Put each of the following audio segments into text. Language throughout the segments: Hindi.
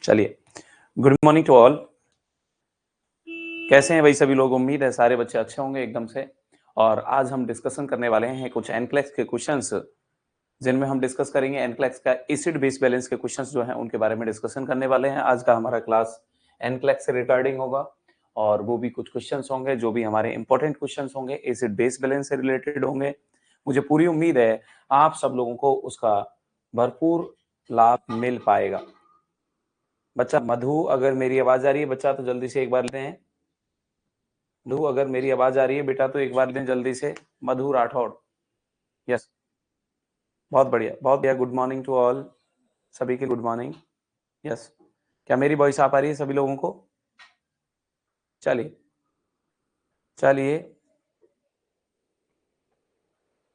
चलिए, गुड मॉर्निंग टू ऑल। कैसे हैं भाई सभी लोग? उम्मीद है सारे बच्चे अच्छे होंगे एकदम से। और आज हम डिस्कशन करने वाले हैं कुछ एनक्लेक्स के क्वेश्चंस, जिनमें हम डिस्कस करेंगे एनक्लेक्स का एसिड बेस बैलेंस के क्वेश्चंस जो हैं उनके बारे में डिस्कशन करने वाले हैं। आज का हमारा क्लास एनक्लेक्स से रिगार्डिंग होगा और वो भी कुछ क्वेश्चंस होंगे जो भी हमारे इंपॉर्टेंट क्वेश्चंस होंगे, एसिड बेस बैलेंस से रिलेटेड होंगे। मुझे पूरी उम्मीद है आप सब लोगों को उसका भरपूर लाभ मिल पाएगा। बच्चा मधु, अगर मेरी आवाज आ रही है बच्चा तो जल्दी से एक बार लेते हैं। मधु, अगर मेरी आवाज आ रही है बेटा तो एक बार लें जल्दी से। मधु राठौड़। यस, बहुत बढ़िया बहुत बढ़िया। गुड मॉर्निंग टू ऑल, सभी के गुड मॉर्निंग। यस, क्या मेरी वॉइस आ पा रही है सभी लोगों को? चलिए चलिए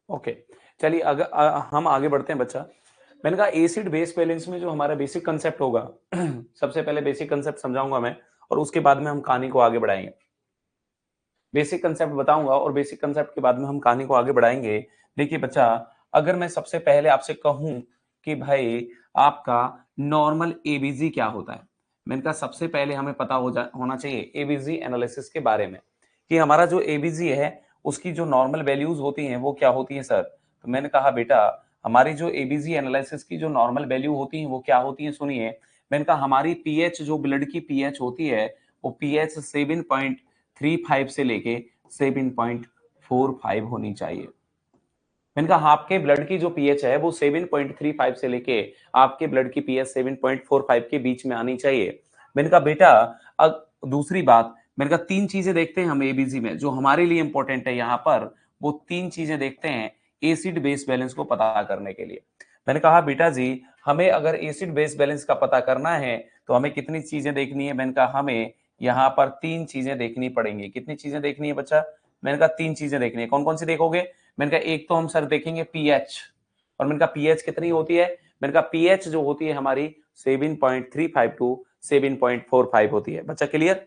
ओके, चलिए अगर हम आगे बढ़ते हैं बच्चा। मैंने कहा एसिड बेस बैलेंस में जो हमारा बेसिक कंसेप्ट होगा सबसे पहले बेसिक कंसेप्ट समझाऊंगा मैं और उसके बाद में हम कहानी को आगे बढ़ाएंगे। बेसिक कंसेप्ट बताऊंगा और बेसिक कंसेप्ट के बाद में हम कहानी को आगे बढ़ाएंगे। देखिए बच्चा, अगर मैं सबसे पहले आपसे कहूं कि भाई आपका नॉर्मल एबीजी क्या होता है, मैंने कहा सबसे पहले हमें पता होना चाहिए एबीजी एनालिसिस के बारे में कि हमारा जो एबीजी है उसकी जो नॉर्मल वैल्यूज होती हैं वो क्या होती है सर। तो मैंने कहा बेटा हमारी जो एबीजी एनालिसिस की जो नॉर्मल वैल्यू होती है वो क्या होती है, सुनिए। मैंने कहा हमारी पीएच जो ब्लड की पीएच होती है वो पीएच 7.35 से लेके 7.45 होनी चाहिए। मैंने कहा आपके ब्लड की जो पीएच है वो 7.35 से लेके आपके ब्लड की पीएच 7.45 के बीच में आनी चाहिए। मैंने कहा बेटा अब दूसरी बात, मैंने कहा तीन चीजें देखते हैं हम एबीजी में जो हमारे लिए इंपॉर्टेंट है यहाँ पर, वो तीन चीजें देखते हैं एसिड बेस बैलेंस को पता करने के लिए। मैंने कहा बेटा जी हमें अगर एसिड बेस बैलेंस का पता करना है तो हमें कितनी चीजें देखनी है। मैंने कहा हमें यहाँ पर तीन चीजें देखनी पड़ेंगी। कितनी चीजें देखनी है बच्चा? मैंने कहा तीन चीजें देखनी है। कौन कौन सी देखोगे? मैंने कहा एक तो हम सर देखेंगे पीएच, और मैंने कहा पीएच कितनी होती है? मैंने कहा पीएच जो होती है हमारी 7.35 टू 7.45 होती है। बच्चा क्लियर?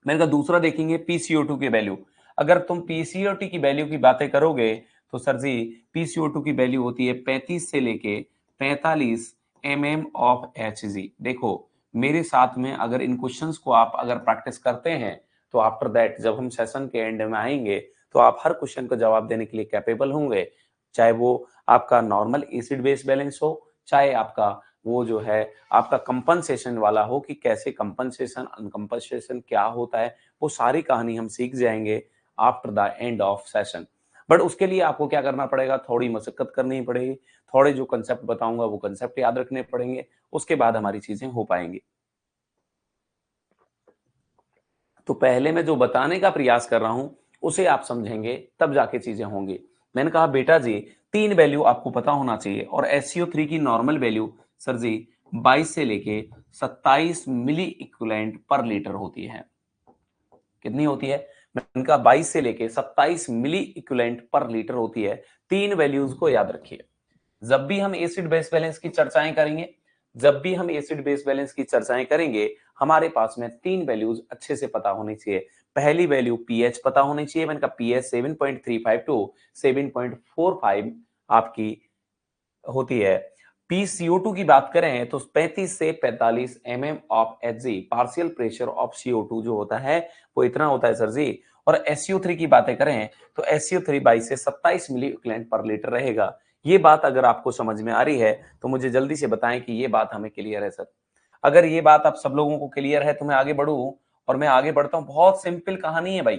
मैंने कहा दूसरा देखेंगे पीसीओ2 की वैल्यू। अगर तुम पीसीओ2 की वैल्यू की बातें करोगे तो सर जी पीसीओ2 की वैल्यू होती है 35 से लेके 45 ऑफ एचजी। देखो मेरे साथ में अगर इन क्वेश्चंस को आप अगर प्रैक्टिस करते हैं तो आफ्टर दैट जब हम सेशन के एंड में आएंगे तो आप हर क्वेश्चन का जवाब देने के लिए कैपेबल होंगे, चाहे वो आपका नॉर्मल एसिड बेस बैलेंस हो, चाहे आपका वो जो है आपका कंपनसेशन वाला हो कि कैसे कंपनसेशन अनकंपनसेशन क्या होता है, वो सारी कहानी हम सीख जाएंगे after the end of session. But उसके लिए आपको क्या करना पड़ेगा, थोड़ी मशक्कत करनी पड़ेगी, थोड़े जो कंसेप्ट बताऊंगा वो कंसेप्ट याद रखने पड़ेंगे, उसके बाद हमारी चीजें हो पाएंगी। तो पहले मैं जो बताने का प्रयास कर रहा हूं उसे आप समझेंगे तब जाके चीजें होंगी। मैंने कहा बेटा जी तीन वैल्यू आपको पता होना चाहिए और SCO3 की नॉर्मल वैल्यू सर जी 22 से लेके 27 मिली इक्विवेलेंट पर लीटर होती है। कितनी होती है? मैंने कहा 22 से लेके 27 मिली इक्विवेलेंट पर लीटर होती है। तीन वैल्यूज को याद रखिए। जब भी हम एसिड बेस बैलेंस की चर्चाएं करेंगे, जब भी हम एसिड बेस बैलेंस की चर्चाएं करेंगे हमारे पास में तीन वैल्यूज अच्छे से पता होनी चाहिए। पहली वैल्यू पीएच पता होनी चाहिए। मैंने कहा पीएच 7.35 टू 7.45 आपकी होती है। PCO2 की बात करें तो 35 से 45 of Hg, partial pressure of CO2 जो होता है वो इतना होता है सर जी। और SCO3 की बातें करें तो SCO3 22 से 27 मिली इक्विवेलेंट पर लीटर रहेगा। ये बात अगर आपको समझ में आ रही है तो मुझे जल्दी से बताएं कि ये बात हमें क्लियर है सर। अगर ये बात आप सब लोगों को क्लियर है तो मैं आगे बढ़ूं, और मैं आगे बढ़ता हूं। बहुत सिंपल कहानी है भाई,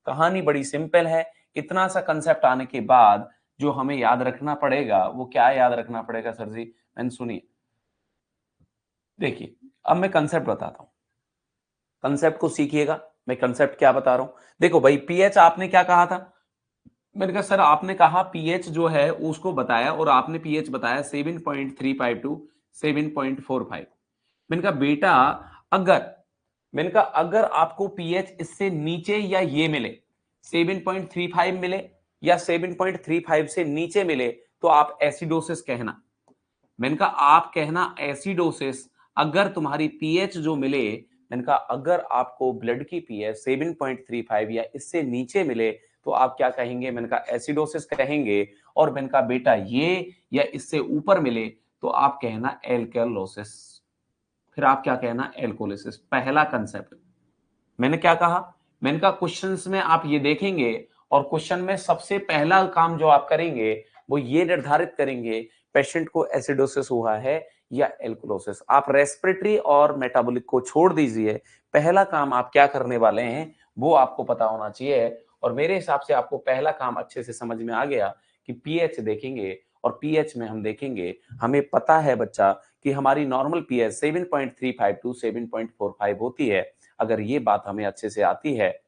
कहानी बड़ी सिंपल है। इतना सा कंसेप्ट आने के बाद जो हमें याद रखना पड़ेगा वो क्या याद रखना पड़ेगा सर जी? मैंने सुनिए, देखिए अब मैं कंसेप्ट बताता हूं, कंसेप्ट को सीखिएगा। मैं कंसेप्ट क्या बता रहा हूं, देखो भाई पीएच आपने क्या कहा था? मैंने कहा सर आपने कहा पीएच जो है उसको बताया और आपने पीएच बताया 7.35 टू 7.45। मैंने कहा बेटा अगर, मैंने कहा अगर आपको पीएच इससे नीचे या ये मिले 7.35 मिले या 7.35 से नीचे मिले तो आप एसिडोसिस कहना। मैंने कहा आप कहना एसिडोसिस अगर तुम्हारी पीएच जो मिले। मैंने कहा अगर आपको ब्लड की पीएच 7.35 या इससे नीचे मिले तो आप क्या कहेंगे? मैंने कहा एसिडोसिस कहेंगे। और मैंने कहा बेटा ये या इससे ऊपर मिले तो आप कहना एल्कलोसिस। फिर आप क्या कहना, एल्कोलिसिस। पहला कंसेप्ट मैंने क्या कहा, मैंने कहा क्वेश्चंस में आप ये देखेंगे और क्वेश्चन में सबसे पहला काम जो आप करेंगे वो ये निर्धारित करेंगे पेशेंट को एसिडोसिस हुआ है या एल्कोलोसिस। आप रेस्पिरेटरी और मेटाबॉलिक को छोड़ दीजिए, पहला काम आप क्या करने वाले हैं वो आपको पता होना चाहिए। और मेरे हिसाब से आपको पहला काम अच्छे से समझ में आ गया कि पीएच देखेंगे, और पीएच में हम देखेंगे, हमें पता है बच्चा कि हमारी नॉर्मल पीएच 7.35 टू 7.45 होती है। अगर ये बात हमें अच्छे से आती है,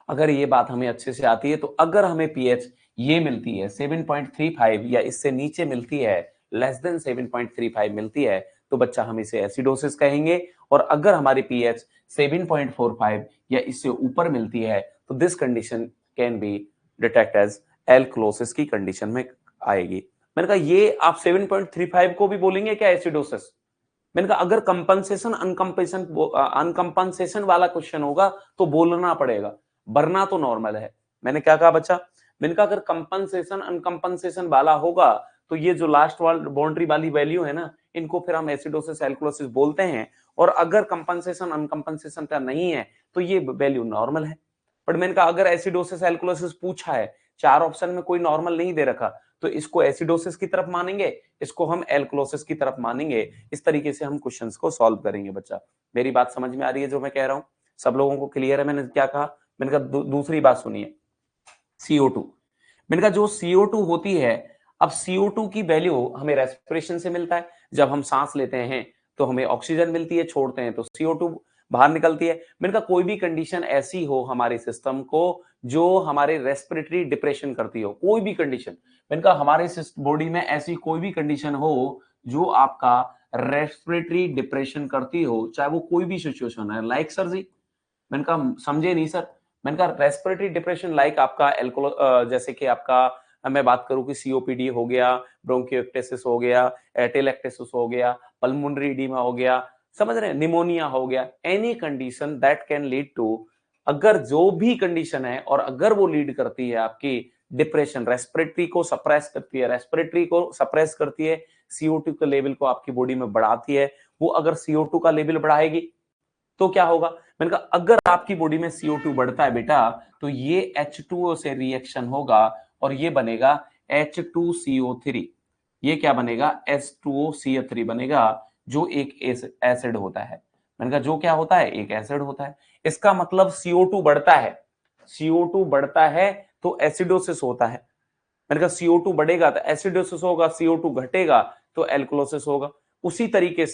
अगर ये बात हमें अच्छे से आती है, तो अगर हमें पीएच ये मिलती है 7.35 या इससे नीचे मिलती है, लेस देन 7.35 मिलती है, तो बच्चा हम इसे एसिडोसिस कहेंगे। और अगर हमारी पीएच 7.45 या इससे ऊपर मिलती है, तो this condition can be detect as alkalosis की कंडीशन में आएगी। मैंने कहा ये आप 7.35 को भी बोलेंगे क्या एसिडोसिस? मैंने कहा अगर कंपनसेशन अनकंपनसेशन वाला क्वेश्चन होगा तो बोलना पड़ेगा, वरना तो नॉर्मल है। मैंने क्या कहा बच्चा, मैंने कहा अगर कंपनसेशन अनकंपनसेशन वाला होगा तो ये जो लास्ट बाउंड्री वाली वैल्यू है ना, इनको फिर हम एसिडोसिस एल्कोलोसिस बोलते हैं। और अगर कंपनसेशन अनकंपनसेशन का नहीं है तो ये वैल्यू नॉर्मल है। बट मैंने कहा अगर एसिडोसिस एल्कोलोसिस पूछा है, चार ऑप्शन में कोई नॉर्मल नहीं दे रखा, तो इसको एसिडोसिस की तरफ मानेंगे, इसको हम एल्कोलोसिस की तरफ मानेंगे। इस तरीके से हम क्वेश्चंस को सॉल्व करेंगे बच्चा। मेरी बात समझ में आ रही है जो मैं कह रहा हूं? सब लोगों को क्लियर है? मैंने क्या कहा, मैंने कहा दूसरी बात सुनिए, CO2। मैंने कहा जो CO2 होती है, अब CO2 की वैल्यू हमें रेस्पिरेशन से मिलता है। जब हम सांस लेते हैं तो हमें ऑक्सीजन मिलती है, छोड़ते हैं तो CO2 बाहर निकलती है। मैंने कहा कोई भी कंडीशन ऐसी हो हमारे सिस्टम को जो हमारे रेस्पिरेटरी डिप्रेशन करती हो, कोई भी कंडीशन, मैंने कहा हमारे बॉडी में ऐसी कोई भी कंडीशन हो जो आपका रेस्पिरेटरी डिप्रेशन करती हो, चाहे वो कोई भी सिचुएशन है, लाइक सर जी, मैंने कहा समझे नहीं सर, मैंने कहा रेस्पिरेटरी डिप्रेशन लाइक आपका जैसे कि आपका मैं बात करूं कि सीओपीडी हो गया, ब्रोंकियोएक्टेसिस हो गया, टेलेक्टेसिस हो गया, पल्मोनरी एडिमा हो गया, समझ रहे हैं, निमोनिया हो गया, any condition that can lead to, अगर जो भी कंडीशन है और अगर वो लीड करती है आपकी डिप्रेशन, रेस्पिरेटरी को सप्रेस करती है, रेस्पिरेटरी को सप्रेस करती है, CO2 के लेवल को आपकी बॉडी में बढ़ाती है, वो अगर CO2 का लेवल बढ़ाएगी तो क्या होगा, मैंने कहा अगर आपकी बॉडी में CO2 बढ़ता है बेटा, तो ये H2O से रिएक्शन होगा और ये बनेगा H2CO3। ये क्या बनेगा, H2OCO3 बनेगा, जो एक एसिड होता है। मैंने कहा जो क्या होता है, एक एसिड होता है। इसका मतलब CO2 बढ़ता है, CO2 बढ़ता है तो एसिडोसिस होता है। मैंने कहा CO2 बढ़ेगा तो एसिडोसिस होगा, CO2 घटेगा तो एल्कोलोसिस होगा। उसी तरीके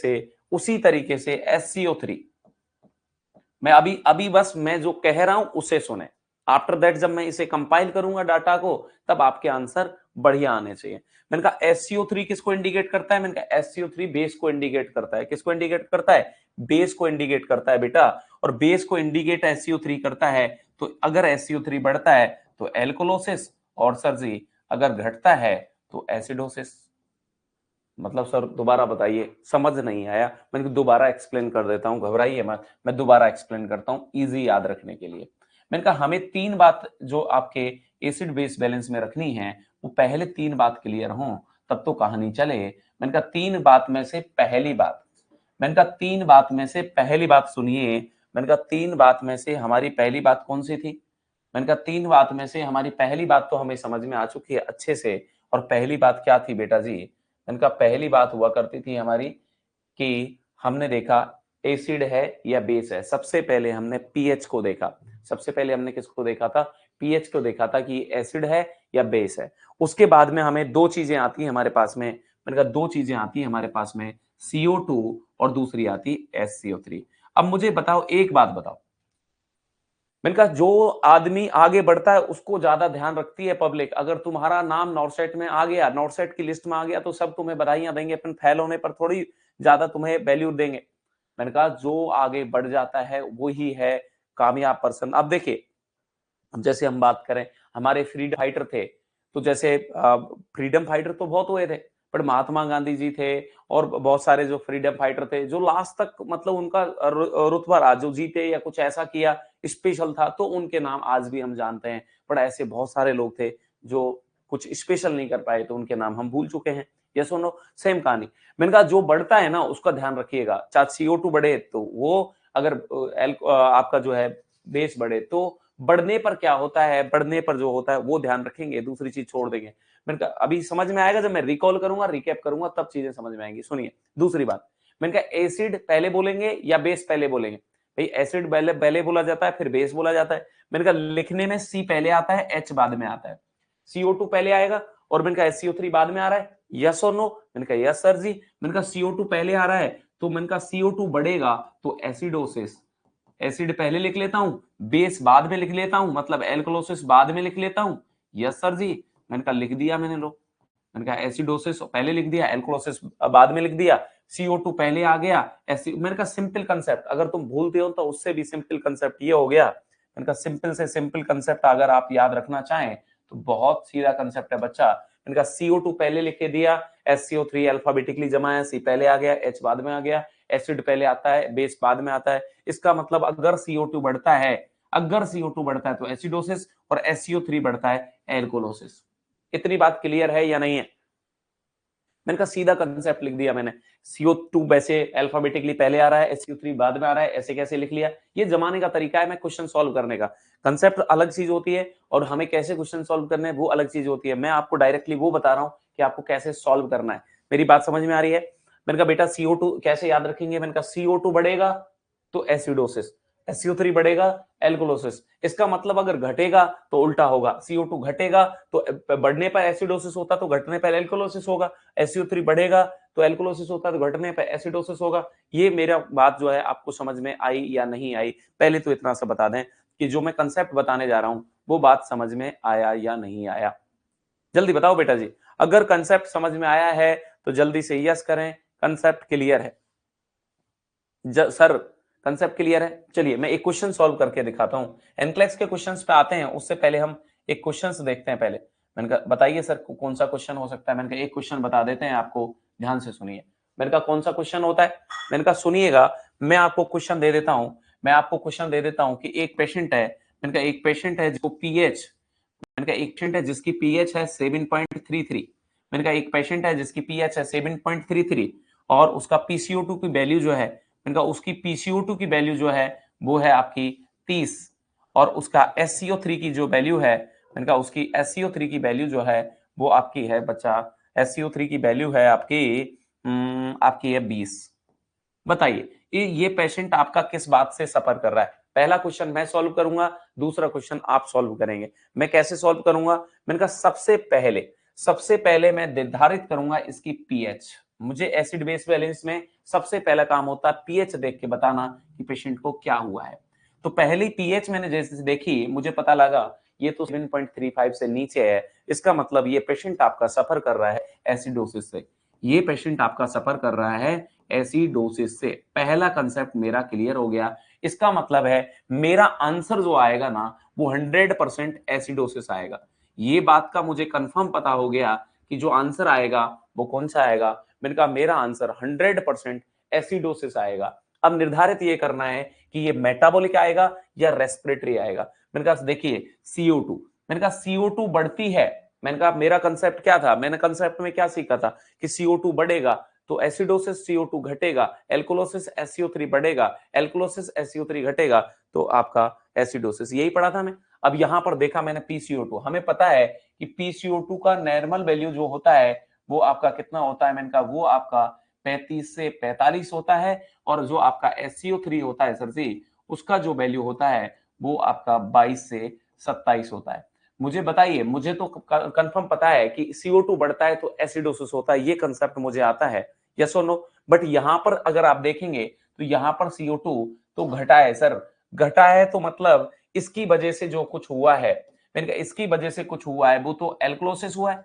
से SCO3, मैं अभी अभी बस मैं जो कह रहा हूं उसे सुने, आफ्टर दैट जब मैं इसे कंपाइल करूंगा डाटा को, तब आपके आंसर बढ़िया आने चाहिए। मैंने कहा SCO3 किसको इंडिकेट करता है, मैंने कहा SCO3 बेस को इंडिकेट करता है। किसको इंडिकेट करता है, बेस को इंडिकेट करता है बेटा। और बेस को इंडिकेट SCO3 करता है, तो अगर SCO3 बढ़ता है तो एल्कोलोसिस, और सर जी अगर घटता है तो एसिडोसिस। मतलब सर दोबारा बताइए, समझ नहीं आया? मैंने दोबारा एक्सप्लेन कर देता हूं, घबराइए मत, मैं दोबारा एक्सप्लेन करता हूं इजी याद रखने के लिए। मैंने कहा हमें तीन बात जो आपके एसिड बेस बैलेंस में रखनी है, वो पहले तीन बात क्लियर हो तब तो कहानी चले। मैंने कहा तीन बात में से पहली बात, मैंने कहा तीन बात में से पहली बात सुनिए। मैंने कहा तीन बात में से हमारी पहली बात कौन सी थी, मैंने कहा तीन बात में से हमारी पहली बात तो हमें समझ में आ चुकी है अच्छे से। और पहली बात क्या थी बेटा जी, मैंने कहा पहली बात हुआ करती थी हमारी कि हमने देखा एसिड है या बेस है। सबसे पहले हमने पीएच को देखा, सबसे पहले हमने किसको देखा था, पीएच को देखा था कि एसिड है या बेस है। उसके बाद में हमें दो चीजें आती हैं हमारे पास में, मैंने कहा दो चीजें आती हैं हमारे पास में, CO2 और दूसरी आती SCO3। अब मुझे बताओ, एक बात बताओ, मैंने कहा जो आदमी आगे बढ़ता है उसको ज्यादा ध्यान रखती है पब्लिक। अगर तुम्हारा नाम नॉर्सेट में आ गया, नॉर्सेट की लिस्ट में आ गया, तो सब तुम्हें बधाइयां देंगे, अपन फेल होने पर थोड़ी ज्यादा तुम्हें वैल्यू देंगे। मैंने कहा जो आगे बढ़ जाता है वही है कामयाब पर्सन। अब देखिए, अब जैसे हम बात करें, हमारे फ्रीडम फाइटर थे, तो जैसे फ्रीडम फाइटर तो बहुत हुए थे, पर महात्मा गांधी जी थे और बहुत सारे जो फ्रीडम फाइटर थे जो लास्ट तक मतलब उनका रुतबा रहा, जो जीते या कुछ ऐसा किया स्पेशल था, तो उनके नाम आज भी हम जानते हैं। पर ऐसे बहुत सारे लोग थे जो कुछ स्पेशल नहीं कर पाए तो उनके नाम हम भूल चुके हैं। यस और नो, सेम कहानी। मैंने कहा जो बढ़ता है ना उसका ध्यान रखिएगा, चाहे CO2 बढ़े तो वो अगर आपका जो है बेस बढ़े तो बढ़ने पर क्या होता है, बढ़ने पर जो होता है वो ध्यान रखेंगे, दूसरी चीज छोड़ देंगे। मैंने कहा अभी समझ में आएगा, जब मैं रिकॉल करूंगा, रिकैप करूंगा, तब चीजें समझ में आएंगी। सुनिए दूसरी बात, मैंने कहा एसिड पहले बोलेंगे या बेस पहले बोलेंगे? भाई एसिड पहले पहले बोला जाता है, फिर बेस बोला जाता है। मैंने कहा लिखने में C पहले आता है, H बाद में आता है। CO2 पहले आएगा और मैंने कहा SCO3 बाद में आ रहा है, यस और नो? मैंने कहा यस सर जी। मैंने कहा CO2 पहले आ रहा है तो मैंने कहा CO2 बढ़ेगा तो एसिडोसिस, एसिड पहले लिख लेता हूं, बेस बाद में लिख लेता हूं, मतलब एल्कलोसिस बाद में लिख लेता हूं। यस सर जी। मैंने कहा लिख दिया मैंने, लो। मैंने कहा एसिडोसिस पहले लिख दिया, एल्कलोसिस बाद में लिख दिया, CO2 पहले आ गया। मैंने कहा सिंपल कंसेप्ट, अगर तुम भूलते हो तो उससे भी सिंपल कंसेप्ट ये हो गया। मैंने कहा सिंपल से सिंपल कंसेप्ट अगर आप याद रखना चाहें तो बहुत सीधा कंसेप्ट है बच्चा। मैंने कहा CO2 पहले लिख के दिया, SCO3 अल्फाबेटिकली जमा है, C पहले आ गया, H बाद में आ गया, एसिड पहले आता है, बेस बाद में आता है। इसका मतलब अगर CO2 बढ़ता है, अगर CO2 बढ़ता है तो एसिडोसिस और SCO3 बढ़ता है एल्कोलोसिस। इतनी बात क्लियर है या नहीं है? मैंने कहा सीधा कंसेप्ट लिख दिया मैंने। CO2 वैसे अल्फाबेटिकली पहले आ रहा है, SCO3 बाद में आ रहा है, ऐसे कैसे लिख लिया? ये जमाने का तरीका है मैं क्वेश्चन सॉल्व करने का। कंसेप्ट अलग चीज होती है और हमें कैसे क्वेश्चन सॉल्व करने हैं वो अलग चीज होती है। मैं आपको डायरेक्टली वो बता रहा हूं कि आपको कैसे सॉल्व करना है। मेरी बात समझ में आ रही है? मैंने कहा बेटा CO2 कैसे याद रखेंगे? मैंने कहा CO2 बढ़ेगा तो एसिडोसिस, SCO3 बढ़ेगा एल्कोलोसिस। इसका मतलब अगर घटेगा तो उल्टा होगा, CO2 घटेगा तो बढ़ने पर एसिडोसिस होता तो घटने पर एल्कोलोसिस होगा, SCO3 बढ़ेगा तो एल्कोलोसिस होता तो घटने पर एसिडोसिस होगा। ये मेरा बात जो है आपको समझ में आई या नहीं आई? पहले तो इतना सा बता दें कि जो मैं कंसेप्ट बताने जा रहा हूं वो बात समझ में आया या नहीं आया? जल्दी बताओ बेटा जी। अगर कंसेप्ट समझ में आया है तो जल्दी से यस करें, कंसेप्ट क्लियर है। सर कंसेप्ट क्लियर है। चलिए मैं एक क्वेश्चन सॉल्व करके दिखाता हूं। एनक्लेक्स के क्वेश्चंस पे आते हैं उससे पहले हम एक क्वेश्चंस देखते हैं पहले। मैंने कहा बताइए सर कौन सा क्वेश्चन हो सकता है? मैंने कहा एक क्वेश्चन बता देते हैं आपको, ध्यान से सुनिए। मैंने कहा कौन सा क्वेश्चन होता है? मैंने कहा सुनिएगा, मैं आपको क्वेश्चन दे देता हूं। मैं आपको क्वेश्चन दे देता हूं कि एक पेशेंट है, मैंने कहा एक पेशेंट है जिसको पीएच, मैंने कहा एक पेशेंट है जिसकी पीएच है 7.33। मैंने कहा एक पेशेंट है जिसकी पीएच है 7.33 और उसका पीसीओ2 की वैल्यू जो है, मैंने कहा उसकी पीसीओ2 की वैल्यू जो है वो है आपकी 30 और उसका एससीओ3 की जो वैल्यू है, मैंने कहा उसकी एससीओ3 की वैल्यू जो है वो आपकी है बच्चा, एससीओ3 की वैल्यू है आपकी है 20। बताइए ये पेशेंट आपका किस बात से सफर कर रहा है? पहला क्वेश्चन मैं सॉल्व करूंगा, दूसरा क्वेश्चन आप सॉल्व करेंगे। मैं कैसे सॉल्व करूंगा? मैंने कहा सबसे पहले मैं निर्धारित करूंगा इसकी पीएच। मुझे एसिड बेस बैलेंस में सबसे पहला काम होता है पीएच देख के बताना कि पेशेंट को क्या हुआ है। तो पहली पीएच मैंने जैसे देखी, मुझे पता लगा ये तो 7.35 से नीचे है। इसका मतलब ये पेशेंट आपका सफर कर रहा है एसिडोसिस से। ये पेशेंट आपका सफर कर रहा है एसिडोसिस से। पहला कंसेप्ट मेरा क्लियर हो गया। इसका मतलब है मेरा आंसर जो आएगा ना वो 100% एसिडोसिस आएगा। ये बात का मुझे कंफर्म पता हो गया कि जो आंसर आएगा वो कौन सा आएगा। मैंने कहा मेरा आंसर 100% एसिडोसिस आएगा। अब निर्धारित ये करना है कि ये मेटाबॉलिक आएगा या रेस्पिरेटरी आएगा। मैंने कहा देखिए CO2, मैंने कहा CO2 बढ़ती है। मैंने कहा मेरा कंसेप्ट क्या था? मैंने कंसेप्ट में क्या सीखा था कि CO2 बढ़ेगा तो एसिडोसिस CO2 घटेगा, एल्कोलोसिस SCO3 बढ़ेगा, एल्कोलोसिस SCO3 घटेगा तो आपका एसिडोसिस। यही पढ़ा था मैं। अब यहां पर देखा मैंने PCO2, हमें पता है कि PCO2 का नॉर्मल वैल्यू जो होता है वो आपका कितना होता है? मैंने कहा वो आपका 35 से 45 होता है और जो आपका SCO3 होता है सर जी, उसका जो वैल्यू होता है वो आपका 22 से 27 होता है। मुझे बताइए, मुझे तो कंफर्म पता है कि CO2 बढ़ता है तो एसिडोसिस होता है, ये कंसेप्ट मुझे आता है, यस और नो? बट यहां पर अगर आप देखेंगे तो यहां पर CO2 तो घटा है सर। घटा है तो मतलब इसकी वजह से जो कुछ हुआ है, मैंने कहा इसकी वजह से कुछ हुआ है वो तो एल्कोलोसिस हुआ है,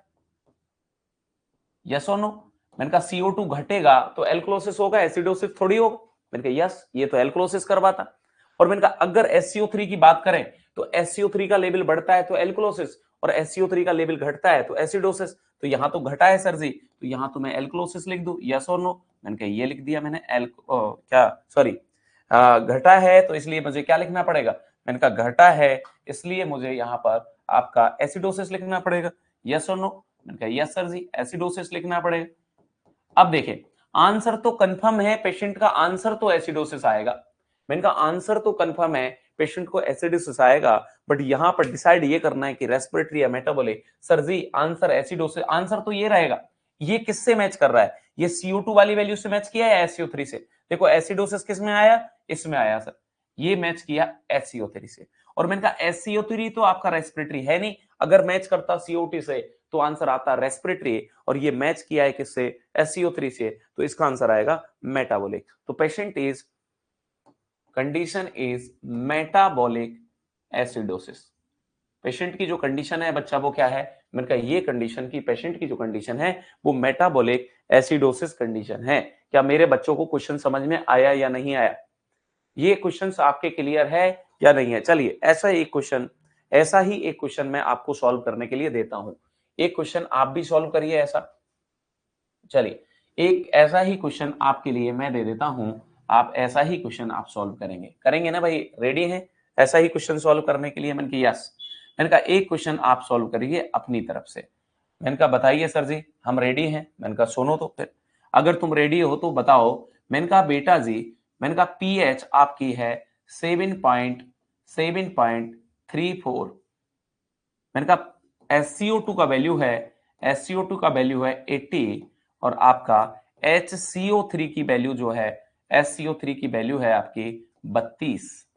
यस और नो? मैंने कहा CO2 घटेगा तो एल्कोलोसिस होगा, एसिडोसिस थोड़ी होगा। मैंने कहा यस, ये तो एल्कोलोसिस करवाता। और मैंने कहा अगर SCO3 की बात करें तो SCO3 का लेवल बढ़ता है तो एल्कोलोसिस और SCO3 का लेवल घटता है तो एसिडोसिस। तो यहां तो घटा है सर जी, तो यहां तो मैं एल्कोलोसिस लिख दूं, यस और नो? मैंने कहा ये लिख दिया मैंने, क्या सॉरी, घटा है तो इसलिए मुझे क्या लिखना पड़ेगा? मैंने कहा घटा है इसलिए मुझे यहाँ पर आपका एसिडोसिस लिखना पड़ेगा। यस और नो? मैंने कहा यस सर जी, एसिडोसिस लिखना पड़ेगा। अब देखें, आंसर तो कंफर्म है, पेशेंट का आंसर तो एसिडोसिस आएगा। मैंने कहा आंसर तो कंफर्म है, पेशेंट को एसिडोसिस आएगा, बट यहां पर डिसाइड ये करना है कि रेस्पिरेटरी या मेटाबॉलिक। सर जी आंसर एसिडोसिस, आंसर तो ये रहेगा। ये किससे मैच कर रहा है? ये CO2 वाली वैल्यू से मैच किया या SCO3 से? देखो एसिडोसिस किस में आया? इसमें आया सर, ये मैच किया SCO3 से। और मैंने कहा SCO3 तो आपका रेस्पिरेटरी है नहीं, अगर मैच करता CO2 से तो आंसर आता रेस्पिरेटरी, और ये मैच किया है किससे? SCO3 से, तो इसका आंसर आएगा मेटाबॉलिक। तो patient is, condition is metabolic acidosis. Patient की जो कंडीशन है बच्चा वो क्या है? मैंने कहा ये कंडीशन की, पेशेंट की जो कंडीशन है वो मेटाबॉलिक एसिडोसिस कंडीशन है। क्या मेरे बच्चों को क्वेश्चन समझ में आया या नहीं आया? ये क्वेश्चंस आपके क्लियर है या नहीं है? चलिए ऐसा ही एक क्वेश्चन मैं आपको सॉल्व करने के लिए देता हूं। एक क्वेश्चन आप भी सॉल्व करिए ऐसा। चलिए एक ऐसा ही क्वेश्चन आपके लिए मैं दे देता हूं, आप ऐसा ही क्वेश्चन आप सॉल्व करेंगे ना भाई? रेडी हैं ऐसा ही क्वेश्चन सॉल्व करने के लिए? मैंने कहा यस। मैंने कहा एक क्वेश्चन आप सॉल्व करिए अपनी तरफ से। मैंने कहा बताइए सर जी, हम रेडी हैं। मैंने कहा सुनो तो फिर, अगर तुम रेडी हो तो बताओ। मैंने कहा बेटा जी, मैंने कहा पीएच आपकी है 7.34। मैंने कहा SCO2 का वैल्यू है, SCO2 का वैल्यू है 80, और आपका HCO3 की वैल्यू जो है, SCO3 की वैल्यू है आपकी 32।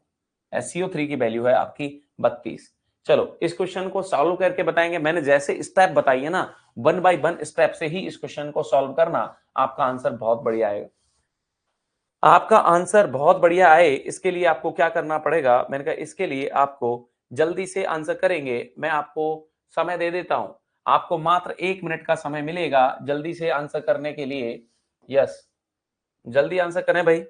SCO3 की वैल्यू है आपकी 32। चलो इस क्वेश्चन को सॉल्व करके बताएंगे। मैंने जैसे स्टेप बताई है ना, 1 बाय 1 स्टेप से ही इस क्वेश्चन को सॉल्व करना, आपका आंसर बहुत बढ़िया आएगा। आपका आंसर बहुत बढ़िया आए इसके लिए आपको क्या करना पड़ेगा? मैंने कहा इसके लिए आपको जल्दी से आंसर करेंगे। मैं आपको समय दे देता हूं, आपको मात्र 1 मिनट का समय मिलेगा जल्दी से आंसर करने के लिए। यस, जल्दी आंसर करें भाई।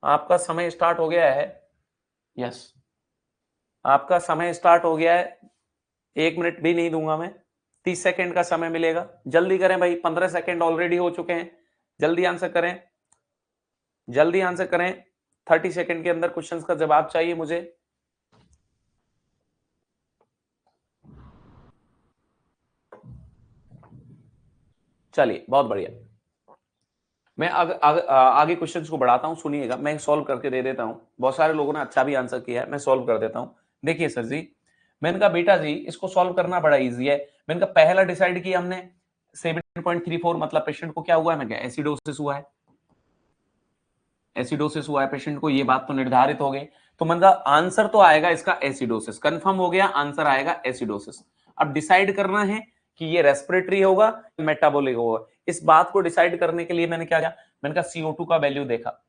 आपका समय स्टार्ट हो गया है। यस, आपका समय स्टार्ट हो गया है। 1 मिनट भी नहीं दूंगा मैं, 30 सेकेंड का समय मिलेगा। जल्दी करें भाई, 15 सेकेंड ऑलरेडी हो चुके हैं। जल्दी आंसर करें, जल्दी आंसर करें। 30 सेकेंड के अंदर क्वेश्चंस का जवाब चाहिए मुझे। चलिए बहुत बढ़िया। मैं आगे क्वेश्चंस को बढ़ाता हूं, सुनिएगा, मैं सॉल्व करके दे देता हूं। बहुत सारे लोगों ने अच्छा भी आंसर किया है, मैं सॉल्व कर देता हूं। देखिए सर जी, मैंने कहा बेटा जी इसको सॉल्व करना बड़ा इजी है। मैंने कहा पहला डिसाइड किया हमने 7.34, मतलब पेशेंट को क्या हुआ है? मैं क्या एसिडोसिस हुआ है, एसिडोसिस हुआ है पेशेंट को, ये बात तो निर्धारित हो गई। तो मतलब आंसर तो आएगा इसका एसिडोसिस, कंफर्म हो गया, आंसर आएगा एसिडोसिस। अब डिसाइड करना है कि ये रेस्पिरेटरी होगा, मेटाबॉलिक होगा। इस बात को डिसाइड करने के लिए मैंने क्या किया? मैंने कहा CO2 का वैल्यू देखा,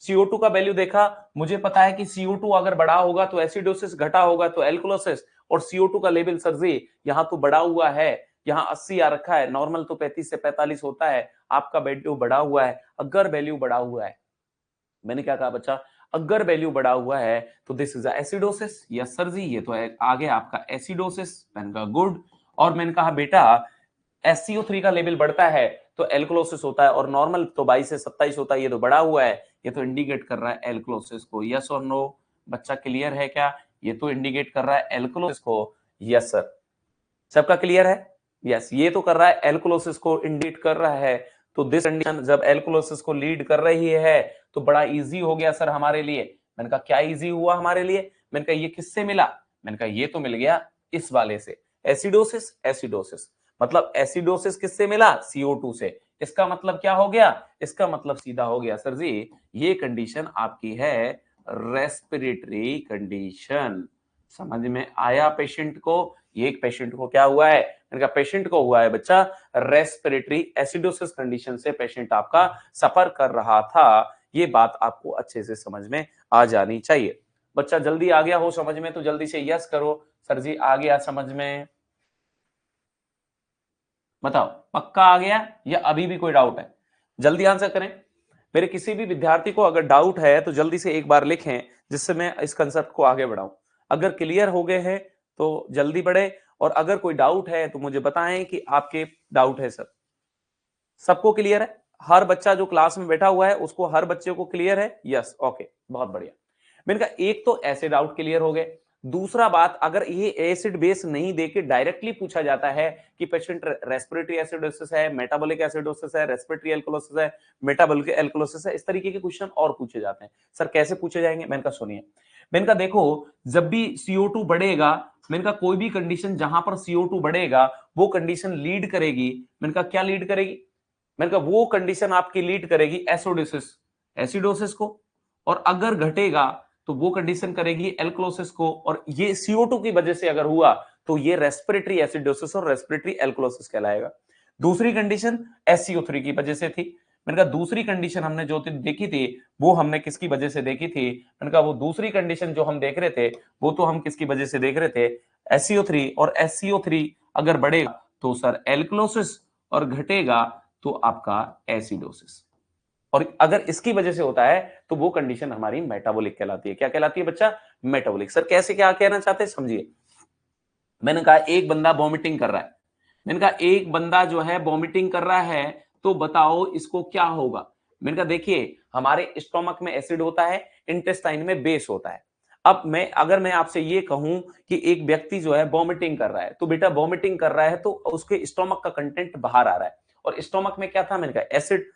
CO2 का वैल्यू देखा, मुझे पता है कि CO2 अगर बड़ा होगा तो एसिडोसिस, घटा होगा तो एल्कोलोसिस। और CO2 का लेवल सर जी यहां तो बड़ा हुआ है, यहां 80 आ रखा है, नॉर्मल तो 35 से 45 होता है, आपका वैल्यू बड़ा हुआ है। अगर वैल्यू बड़ा हुआ है, मैंने क्या कहा बच्चा? अगर वैल्यू बड़ा हुआ है तो this is acidosis. Yes sir जी, ये तो है आगे आपका एसिडोसिस। मैंने कहा गुड। और मैंने कहा बेटा SCO3 का लेवल बढ़ता है तो एल्कोलोसिस होता है, और नॉर्मल तो 22 से 27 होता है, ये तो बड़ा हुआ है, ये तो इंडिकेट कर रहा है एल्कोलोसिस को। यस और नो? बच्चा क्लियर है क्या? ये तो इंडिकेट कर रहा है एल्कोलोसिस को। यस सर, सबका क्लियर है? यस, ये तो कर रहा है एल्कोलोसिस को इंडिकेट कर रहा है। तो दिस कंडीशन जब एल्कोलोसिस को लीड कर रही है तो बड़ा इजी हो गया सर हमारे लिए। मैंने कहा क्या इजी हुआ हमारे लिए? मैंने कहा ये किससे मिला? मैंने कहा ये तो मिल गया इस वाले से, एसिडोसिस। एसिडोसिस मतलब एसिडोसिस किससे मिला? CO2 से। इसका मतलब क्या हो गया? इसका मतलब सीधा हो गया सर जी, ये कंडीशन आपकी है रेस्पिरेटरी कंडीशन। समझ में आया पेशेंट को? ये एक पेशेंट को क्या हुआ है? मैंने कहा पेशेंट को हुआ है बच्चा रेस्पिरेटरी एसिडोसिस कंडीशन से पेशेंट आपका सफर कर रहा था। ये बात आपको अच्छे से समझ में आ जानी चाहिए। बच्चा जल्दी आ गया हो समझ में तो जल्दी से यस करो। सर जी आ गया समझ में? बताओ पक्का आ गया या अभी भी कोई डाउट है? जल्दी आंसर करें। मेरे किसी भी विद्यार्थी को अगर डाउट है तो जल्दी से एक बार लिखें, जिससे मैं इस कंसेप्ट को आगे बढ़ाऊं। अगर क्लियर हो गए हैं तो जल्दी बढ़े, और अगर कोई डाउट है तो मुझे बताएं कि आपके डाउट है सर। सबको क्लियर है? हर बच्चा जो क्लास में बैठा हुआ है उसको, हर बच्चे को क्लियर है? यस, ओके, बहुत बढ़िया। मैंने कहा एक तो एसिड आउट क्लियर हो गए। दूसरा बात, अगर ये एसिड बेस नहीं देके डायरेक्टली पूछा जाता है कि पेशेंट रेस्पिरेटरी एसिडोसिस है, मेटाबॉलिक एसिडोसिस है, रेस्पिरेटरी एल्कोलोसिस है, मेटाबॉलिक एल्कोलोसिस है, इस तरीके के क्वेश्चन और पूछे जाते हैं। सर कैसे पूछे जाएंगे? मैंने कहा सुनिए, मैंने कहा देखो, जब भी CO2 बढ़ेगा, मैंने कहा कोई भी कंडीशन जहां पर CO2 बढ़ेगा वो कंडीशन लीड करेगी, मैंने कहा क्या लीड करेगी? मैंने कहा वो कंडीशन आपकी लीड करेगी एसिडोसिस, एसिडोसिस को, और अगर घटेगा तो वो कंडीशन करेगी एल्कोलोसिस को, और ये CO2 की वजह से अगर हुआ तो ये रेस्पिरेटरी एसिडोसिस और रेस्पिरेटरी एल्कोलोसिस कहलाएगा। दूसरी कंडीशन SCO3 की वजह से थी। मैंने कहा दूसरी कंडीशन हमने जो देखी थी वो हमने किसकी वजह से देखी थी? मैंने कहा वो दूसरी कंडीशन जो हम देख रहे थे वो तो हम किसकी वजह से देख रहे थे? SCO3, और SCO3 अगर बढ़ेगा तो सर एल्कोलोसिस, और घटेगा तो आपका एसिडोसिस, और अगर इसकी वजह से होता है तो वो कंडीशन हमारी मेटाबॉलिक कहलाती है। क्या कहलाती है बच्चा? मेटाबॉलिक। सर कैसे, क्या कहना चाहते हैं समझिए। मैंने कहा एक बंदा वॉमिटिंग कर रहा है, मैंने कहा एक बंदा जो है वॉमिटिंग कर रहा है, तो बताओ इसको क्या होगा? मैंने कहा देखिए, हमारे स्टोमक में एसिड होता है, इंटेस्टाइन में बेस होता है। अब मैं, अगर मैं आपसे ये कहूं कि एक व्यक्ति जो है वॉमिटिंग कर रहा है, तो बेटा वॉमिटिंग कर रहा है तो उसके स्टोमक का कंटेंट बाहर आ रहा है, और स्टोमक में क्या था? मैंने कहा एसिड।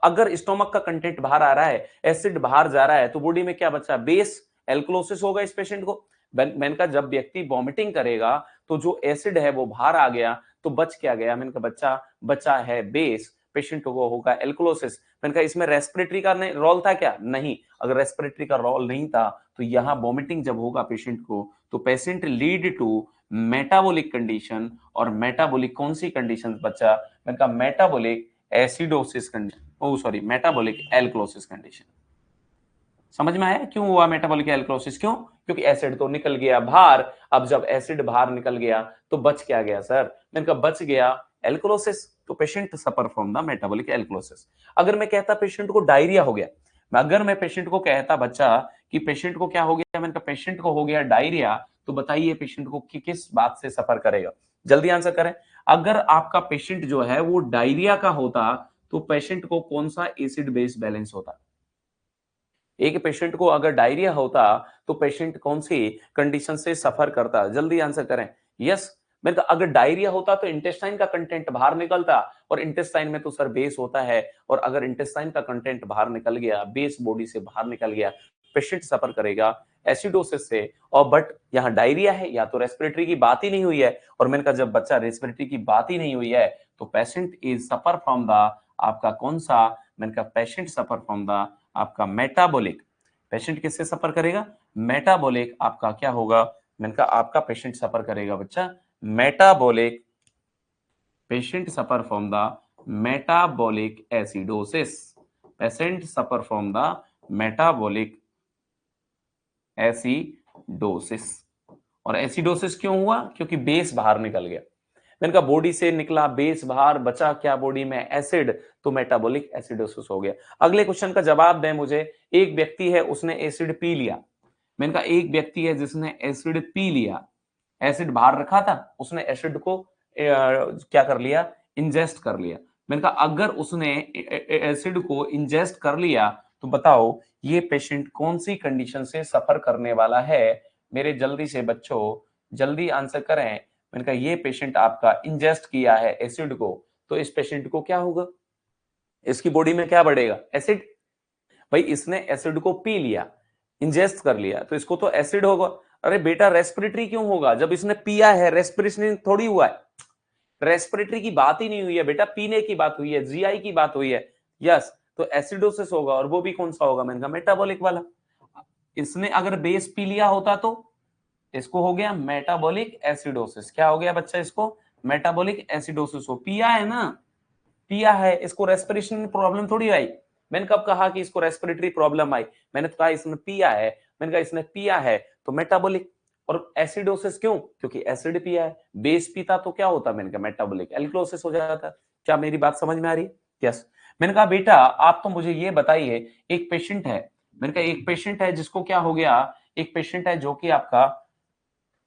अगर स्टोमक का कंटेंट बाहर आ रहा है, एसिड बाहर जा रहा है, तो बॉडी में क्या बचा? बेस, एल्कोलोसिस होगा इस पेशेंट को। मैंने कहा जब व्यक्ति वॉमिटिंग करेगा तो जो एसिड है वो बाहर आ गया, तो बच क्या गया? मैंने कहा बच्चा बचा है बेस, पेशेंट को होगा एल्कोलोसिस। मैंने कहा इसमें रेस्पिरेटरी का रोल था क्या? नहीं। अगर रेस्पिरेटरी का रोल नहीं था तो यहां वॉमिटिंग जब होगा पेशेंट को, तो patient lead to metabolic condition, और मेटाबॉलिक कौन सी कंडीशन बच्चा? मैंने कहा metabolic acidosis condition, oh sorry, metabolic alkalosis condition. समझ में आया क्यों हुआ मेटाबॉलिक एल्कोलोसिस? क्यों? क्योंकि एसिड तो निकल गया बाहर। अब जब एसिड बाहर निकल गया तो बच क्या गया सर? मैंने कहा बच गया एल्कोलोसिस, तो patient suffer from the metabolic alkalosis. अगर मैं कहता पेशेंट को डायरिया हो गया, अगर मैं पेशेंट को कहता बच्चा कि पेशेंट को क्या हो गया, मैंने कहा पेशेंट को हो गया डायरिया, तो बताइए पेशेंट को किस बात से सफर करेगा? जल्दी आंसर करें। अगर आपका पेशेंट जो है वो डायरिया का होता तो पेशेंट को कौन सा एसिड बेस बैलेंस होता? एक पेशेंट को अगर डायरिया होता तो पेशेंट कौन सी कंडीशन से सफर करता? जल्दी आंसर करें। यस, मैंने कहा अगर डायरिया होता तो इंटेस्टाइन का कंटेंट बाहर निकलता, और इंटेस्टाइन में तो सर बेस होता है, और अगर इंटेस्टाइन का कंटेंट बाहर निकल गया, बेस बॉडी से बाहर निकल गया, पेशेंट सफर करेगा एसिडोसिस से। और बट यहाँ डायरिया है, या तो रेस्पिरेटरी की बात ही नहीं हुई है, और मैंने कहा जब बच्चा रेस्पिरेटरी की बात ही नहीं हुई है तो patient is suffer from the आपका कौन सा? मैंने कहा पेशेंट सफर फ्रॉम द आपका मेटाबॉलिक। पेशेंट किससे सफर करेगा? मेटाबॉलिक आपका क्या होगा? मैंने कहा आपका पेशेंट सफर करेगा बच्चा metabolic, patient suffer from the metabolic acidosis, patient suffer from the metabolic acidosis. और एसिडोसिस क्यों हुआ? क्योंकि बेस बाहर निकल गया। मैंने कहा बॉडी से निकला बेस बाहर, बचा क्या बॉडी में? एसिड, तो मेटाबॉलिक एसिडोसिस हो गया। अगले क्वेश्चन का जवाब दें मुझे। एक व्यक्ति है उसने एसिड पी लिया, मैंने कहा एक व्यक्ति है जिसने एसिड पी लिया, एसिड बाहर रखा था, उसने एसिड को क्या कर लिया? इंजेस्ट कर लिया। मैंने कहा अगर उसने एसिड को इंजेस्ट कर लिया तो बताओ ये पेशेंट कौन सी कंडीशन से सफर करने वाला है? मेरे जल्दी से बच्चों, जल्दी आंसर करें। मैंने कहा ये पेशेंट आपका इंजेस्ट किया है एसिड को, तो इस पेशेंट को क्या होगा? इसकी बॉडी में क्या बढ़ेगा? एसिड। भाई इसने एसिड को पी लिया, इंजेस्ट कर लिया, तो इसको तो एसिड होगा। अरे बेटा रेस्पिरेटरी क्यों होगा? जब इसने पिया है, रेस्पिरेशन थोड़ी हुआ है, रेस्पिरेटरी की बात ही नहीं हुई है बेटा, पीने की बात हुई है, जीआई की बात हुई है। यस, तो एसिडोसिस होगा, और वो भी कौन सा होगा? मैंने कहा मेटाबॉलिक वाला। इसने अगर बेस पी लिया होता तो इसको हो गया मेटाबॉलिक एसिडोसिस। क्या हो गया बच्चा? इसको मेटाबॉलिक एसिडोसिस हो, पिया है ना, पिया है, इसको रेस्पिरेशन प्रॉब्लम थोड़ी आई। मैंने कब कहा कि इसको रेस्पिरेटरी प्रॉब्लम आई? मैंने तो कहा इसने पिया है। मैंने कहा इसने पिया है तो मेटाबॉलिक। और एसिडोसिस क्यों? क्योंकि एसिड पिया है। बेस पीता तो क्या होता? मैंने कहा मेटाबॉलिक एल्कोलोसिस हो जाता। क्या मेरी बात समझ में आ रही? यस। मैंने कहा बेटा आप तो मुझे ये बताइए, एक पेशेंट है, मैंने कहा एक पेशेंट है जिसको क्या हो गया? एक पेशेंट है जो कि आपका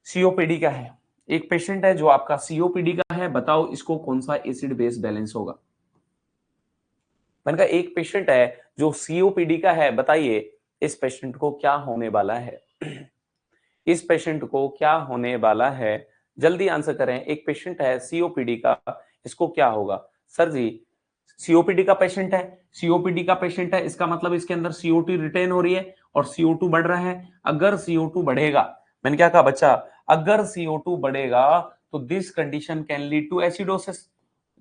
सीओपीडी का है, एक पेशेंट है जो आपका सीओपीडी का है, बताओ इसको कौन सा एसिड बेस बैलेंस होगा? मैंने कहा एक पेशेंट है जो सीओपीडी का है, बताइए इस पेशेंट को क्या होने वाला है? इस पेशेंट को क्या होने वाला है? जल्दी आंसर करें। एक पेशेंट है सीओपीडी का, इसको क्या होगा? सर जी, सीओपीडी का पेशेंट है, सीओपीडी का पेशेंट है, इसका मतलब इसके अंदर CO2 रिटेन हो रही है और CO2 बढ़ रहा है। अगर CO2 बढ़ेगा, मैंने क्या कहा बच्चा, अगर CO2 बढ़ेगा तो this condition can lead to acidosis.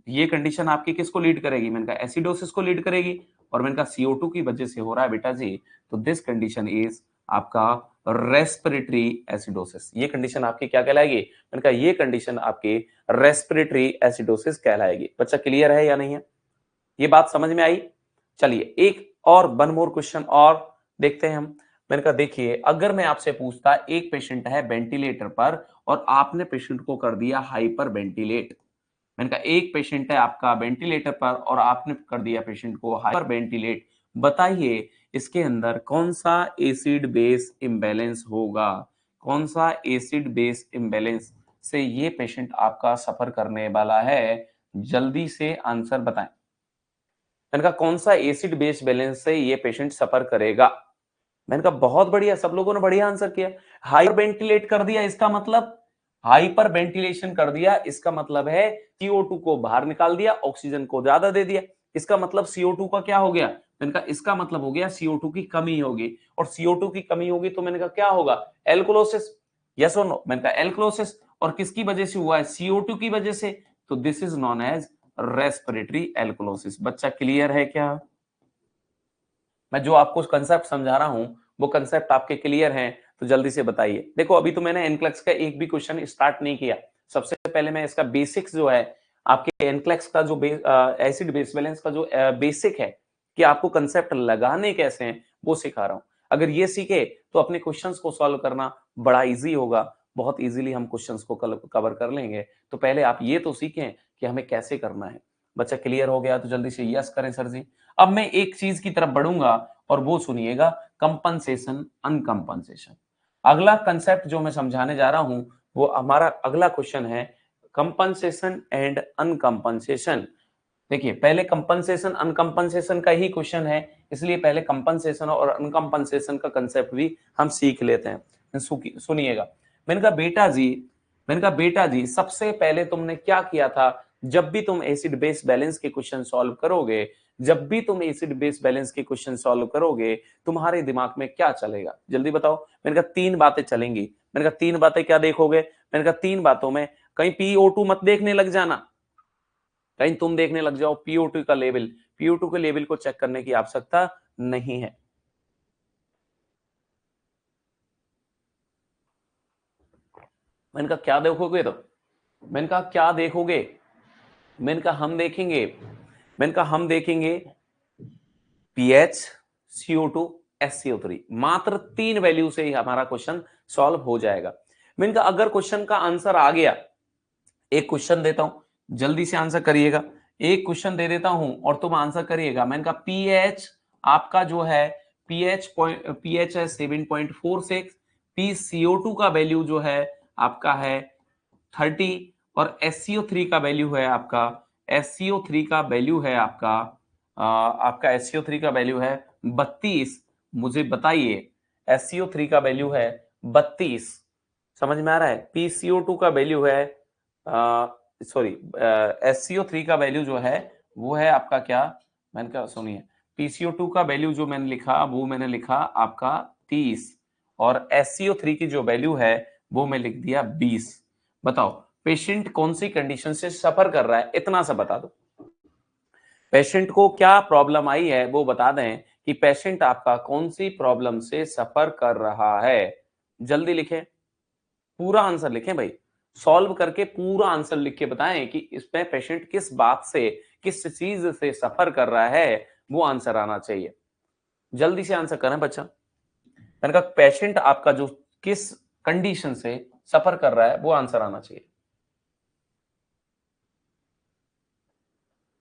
ये कंडीशन आपकी किसको लीड करेगी? मैंने कहा एसिडोसिस को लीड करेगी, और मैंने कहा CO2 की वजह से हो रहा है बेटा जी, तो दिस कंडीशन इज आपका रेस्पिरेटरी एसिडोसिस। ये कंडीशन आपकी क्या कहलाएगी? मैंने कहा ये कंडीशन आपकी रेस्पिरेटरी एसिडोसिस कहलाएगी। बच्चा क्लियर है या नहीं है? ये बात समझ में आई? चलिए एक और वन मोर क्वेश्चन और देखते हैं हम। मैंने कहा देखिए, अगर मैं आपसे पूछता एक पेशेंट है वेंटिलेटर पर और आपने पेशेंट को कर दिया हाइपर वेंटिलेट। मैंने कहा एक पेशेंट है आपका वेंटिलेटर पर और आपने कर दिया पेशेंट को हाइपर वेंटिलेट, बताइए इसके अंदर कौन सा एसिड बेस इम्बैलेंस होगा? कौन सा एसिड बेस इम्बैलेंस से ये पेशेंट आपका सफर करने वाला है? जल्दी से आंसर बताएं। मैंने कहा कौन सा एसिड बेस बैलेंस से ये पेशेंट सफर करेगा? मैंने कहा बहुत बढ़िया, सब लोगों ने बढ़िया आंसर किया। हाइपर वेंटिलेट कर दिया, इसका मतलब हाइपर वेंटिलेशन कर दिया, इसका मतलब है CO2 को बाहर निकाल दिया, ऑक्सीजन को ज्यादा दे दिया। इसका मतलब CO2 का क्या हो गया? मैंने कहा इसका मतलब हो गया CO2 की कमी होगी, और CO2 की कमी होगी तो मैंने कहा क्या होगा? एल्कोलोसिस। यस और नो? मैंने कहा एल्कोलोसिस, और किसकी वजह से हुआ है? CO2 की वजह से। तो this is known as respiratory alkalosis. बच्चा क्लियर है क्या? मैं जो आपको कंसेप्ट समझा रहा हूं वो कंसेप्ट आपके क्लियर हैं तो जल्दी से बताइए। देखो अभी तो मैंने एनक्लेक्स का एक भी क्वेश्चन स्टार्ट नहीं किया। सबसे पहले मैं इसका बेसिक्स जो है, आपके एनक्लेक्स का जो एसिड बेस बैलेंस का जो बेसिक है कि आपको कंसेप्ट लगाने कैसे हैं वो सिखा रहा हूं। अगर ये सीखे तो अपने क्वेश्चंस को सॉल्व करना बड़ा इजी होगा, बहुत इजीली हम क्वेश्चंस को कवर कर लेंगे। तो पहले आप ये तो सीखें कि हमें कैसे करना है। बच्चा क्लियर हो गया तो जल्दी से यस करें सर जी। अब मैं एक चीज की तरफ बढ़ूंगा और वो सुनिएगा, कंपनसेशन अनकंपनसेशन। अगला कंसेप्ट जो मैं समझाने जा रहा हूं वो हमारा अगला क्वेश्चन है, कंपनसेशन एंड अनकंपनसेशन। देखिए पहले कंपनसेशन अनकंपनसेशन का ही क्वेश्चन है, इसलिए पहले कंपनसेशन और अनकंपनसेशन का कंसेप्ट भी हम सीख लेते हैं। सुनिएगा। मैंने कहा बेटा जी, मैंने कहा बेटा जी सबसे पहले तुमने क्या किया था? जब भी तुम एसिड बेस बैलेंस के क्वेश्चन सॉल्व करोगे, जब भी तुम एसिड बेस बैलेंस के क्वेश्चन सॉल्व करोगे, तुम्हारे दिमाग में क्या चलेगा? जल्दी बताओ। मैंने कहा तीन बातें चलेंगी। मैंने कहा तीन बातें क्या देखोगे? मैंने कहा तीन बातों में कहीं PO2 मत देखने लग जाना, कहीं तुम देखने लग जाओ PO2 का लेवल। PO2 के लेवल को चेक करने की आवश्यकता नहीं है। मैंने कहा क्या देखोगे? तो मैंने कहा क्या देखोगे? मैंने कहा हम देखेंगे, मैंने कहा हम देखेंगे पीएच, CO2, SCO3। मात्र तीन वैल्यू से ही हमारा क्वेश्चन सॉल्व हो जाएगा। मैंने कहा अगर क्वेश्चन का आंसर आ गया, एक क्वेश्चन देता हूं जल्दी से आंसर करिएगा। एक क्वेश्चन दे देता हूं और तुम आंसर करिएगा। मैंने कहा पीएच आपका जो है, पीएच है 7.46, PCO2 का वैल्यू जो है आपका है 30, और SCO3 का वैल्यू है आपका, SCO3 का वैल्यू है आपका आपका SCO3 का वैल्यू है 32। मुझे बताइए SCO3 का वैल्यू है 32, समझ में आ रहा है? PCO2 का वैल्यू है सॉरी, SCO3 का वैल्यू जो है वो है आपका क्या? मैंने कहा सुनिए, PCO2 का वैल्यू जो मैंने लिखा वो मैंने लिखा आपका 30, और SCO3 की जो वैल्यू है वो मैं लिख दिया 20। बताओ पेशेंट कौन सी कंडीशन से सफर कर रहा है, इतना सा बता दो। पेशेंट को क्या प्रॉब्लम आई है वो बता दें कि पेशेंट आपका कौन सी प्रॉब्लम से सफर कर रहा है। जल्दी लिखें, पूरा आंसर लिखें भाई, सॉल्व करके पूरा आंसर लिख के बताएं कि इसमें पेशेंट किस बात से, किस चीज से सफर कर रहा है, वो आंसर आना चाहिए। जल्दी से आंसर करें बच्चा। मैंने कहा पेशेंट आपका जो किस कंडीशन से सफर कर रहा है वो आंसर आना चाहिए।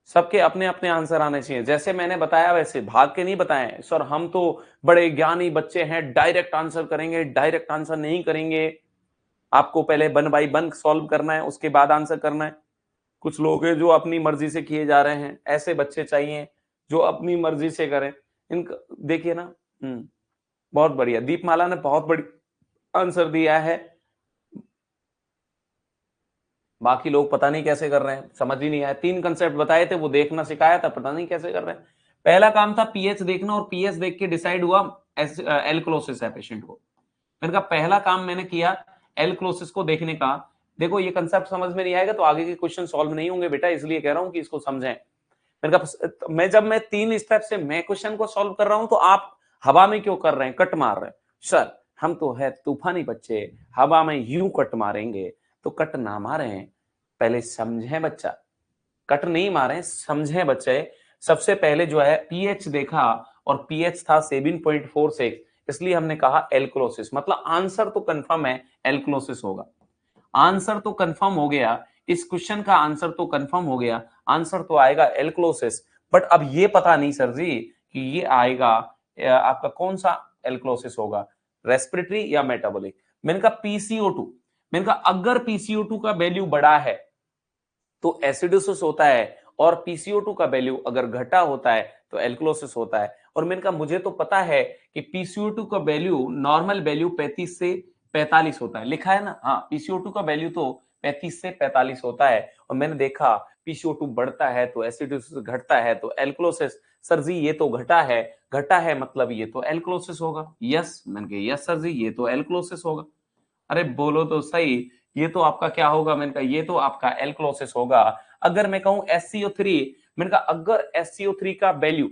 सबके अपने अपने आंसर आने चाहिए, जैसे मैंने बताया वैसे भाग के नहीं बताएं। सर हम तो बड़े ज्ञानी बच्चे हैं, डायरेक्ट आंसर करेंगे, डायरेक्ट आंसर नहीं करेंगे। आपको पहले 1 बाय 1 सॉल्व करना है, उसके बाद आंसर करना है। कुछ लोग हैं जो अपनी मर्जी से किए जा रहे हैं, ऐसे बच्चे चाहिए जो अपनी मर्जी से करें। इनका देखिए ना, बहुत बढ़िया, दीपमाला ने बहुत बड़ी आंसर दिया है। बाकी लोग पता नहीं कैसे कर रहे हैं, समझ ही नहीं आया। 3 कंसेप्ट बताए थे, वो देखना सिखाया था, पता नहीं कैसे कर रहे हैं। पहला काम था पीएच देखना, और पीएच देख के डिसाइड हुआ एल्क्लोसिस है पेशेंट को। मैंने कहा पहला काम मैंने किया एल्क्लोसिस को देखने का। देखो ये कंसेप्ट समझ में नहीं आएगा तो आगे के क्वेश्चन सॉल्व नहीं होंगे बेटा, इसलिए कह रहा हूं कि इसको समझें। मैंने कहा मैं 3 स्टेप से मैं क्वेश्चन को सॉल्व कर रहा हूं, तो आप हवा में क्यों कर रहे हैं, कट मार रहे हैं? सर हम तो है तूफानी बच्चे, हवा में यूं कट मारेंगे। तो कट ना मारें, पहले समझें बच्चा, कट नहीं मारे, समझें बच्चे। सबसे पहले जो है पीएच देखा, और पीएच था 7.46, इसलिए हमने कहा एल्क्लोसिस, मतलब आंसर तो कंफर्म है, एल्क्लोसिस होगा। आंसर तो कंफर्म हो गया, इस क्वेश्चन का आंसर तो कंफर्म हो गया, आंसर तो आएगा एल्क्लोसिस। बट अब ये पता नहीं सर जी कि ये आएगा आपका कौन सा एल्क्लोसिस होगा, रेस्पिरेटरी या मेटाबॉलिक। मैंने कहा पीसीओ2, मैंने कहा अगर पीसीओ2 का वैल्यू बड़ा है तो एसिडोसिस होता है, और पीसीओ2 का वैल्यू अगर घटा होता है तो एल्क्लोसिस होता है। और मैंने कहा मुझे तो पता है कि पीसीओ2 का वैल्यू, नॉर्मल वैल्यू 35 से 45 होता है, लिखा है ना, हाँ पीसीओ2 का वैल्यू तो 35 से 45 होता है। और मैंने देखा पीसीओ2 बढ़ता है तो एसिडोसिस, घटता है तो एल्क्लोसिस। सर जी ये तो घटा है मतलब ये तो एल्क्लोसिस होगा। यस, मैंने कहा यस सर जी ये तो एल्क्लोसिस होगा। अरे बोलो तो सही, ये तो आपका क्या होगा? मैंने कहा ये तो आपका एल्क्लोसिस होगा। अगर मैं कहूं SCO3, मैंने कहा अगर SCO3 का वैल्यू,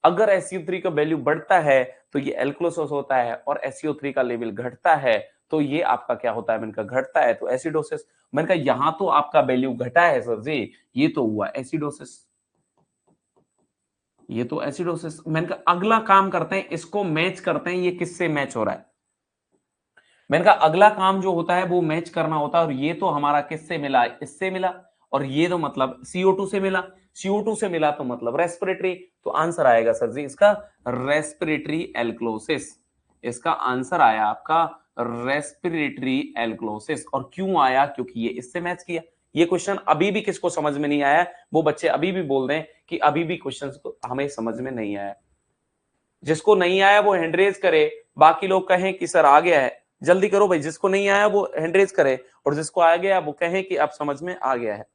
अगर SCO3 का वैल्यू बढ़ता है तो ये एल्क्लोसिस होता है, और SCO3 का लेवल घटता है तो ये आपका क्या होता है? मैंने कहा घटता है तो एसिडोसिस। मैंने कहा यहां तो आपका वैल्यू घटा है सर जी, ये तो हुआ एसिडोसिस, ये तो एसिडोसिस। मैंने कहा अगला काम करते हैं, इसको मैच करते हैं, ये किससे मैच हो रहा है। मैंने कहा अगला काम जो होता है वो मैच करना होता है, और ये तो हमारा किससे मिला? इससे मिला, और ये तो मतलब CO2 से मिला, CO2 से मिला तो मतलब रेस्पिरेटरी। तो आंसर आएगा सर जी इसका रेस्पिरेटरी एल्क्लोसिस। इसका आंसर आया आपका रेस्पिरेटरी एल्क्लोसिस। और क्यों आया? क्योंकि ये इससे मैच किया। ये क्वेश्चन अभी भी किसको समझ में नहीं आया, वो बच्चे अभी भी बोल रहे हैं कि अभी भी क्वेश्चन को हमें समझ में नहीं आया। जिसको नहीं आया वो हैंड रेज करे, बाकी लोग कहें कि सर आ गया है। जल्दी करो भाई, जिसको नहीं आया वो हैंड रेज करे, और जिसको आ गया वो कहे कि अब समझ में आ गया है।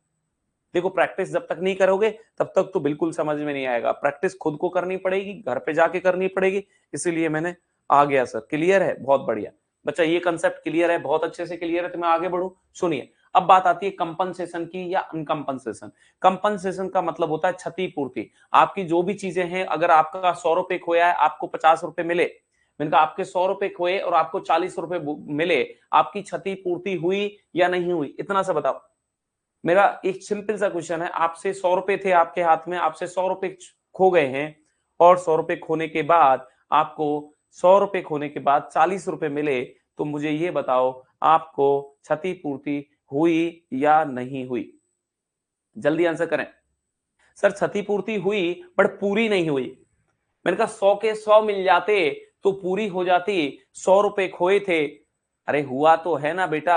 देखो प्रैक्टिस जब तक नहीं करोगे तब तक तो बिल्कुल समझ में नहीं आएगा। प्रैक्टिस खुद को करनी पड़ेगी, घर पे जाके करनी पड़ेगी। इसीलिए मैंने आ गया सर, क्लियर है, बहुत बढ़िया बच्चा, ये कंसेप्ट क्लियर है, बहुत अच्छे से क्लियर है, तो मैं आगे बढ़ू। सुनिए, अब बात आती है कंपनसेशन की या अनकंपनसेशन। कंपनसेशन का मतलब होता है क्षतिपूर्ति। आपकी जो भी चीजें हैं, अगर आपका 100 रुपए खोया है, आपको 50 रुपए मिले, मैंने कहा आपके 100 रुपए खोए और आपको 40 रुपए मिले, आपकी क्षतिपूर्ति हुई या नहीं हुई? इतना सा बताओ। मेरा एक सिंपल सा क्वेश्चन है, आपसे 100 रुपए थे आपके हाथ में, आपसे 100 रुपए खो गए हैं, और 100 रुपए खोने के बाद आपको 100 रुपए खोने के बाद 40 रुपए मिले, तो मुझे ये बताओ आपको क्षतिपूर्ति हुई या नहीं हुई? जल्दी आंसर करें। सर क्षतिपूर्ति हुई बट पूरी नहीं हुई। मैंने कहा 100 के 100 मिल जाते तो पूरी हो जाती, 100 रुपए खोए थे। अरे हुआ तो है ना बेटा,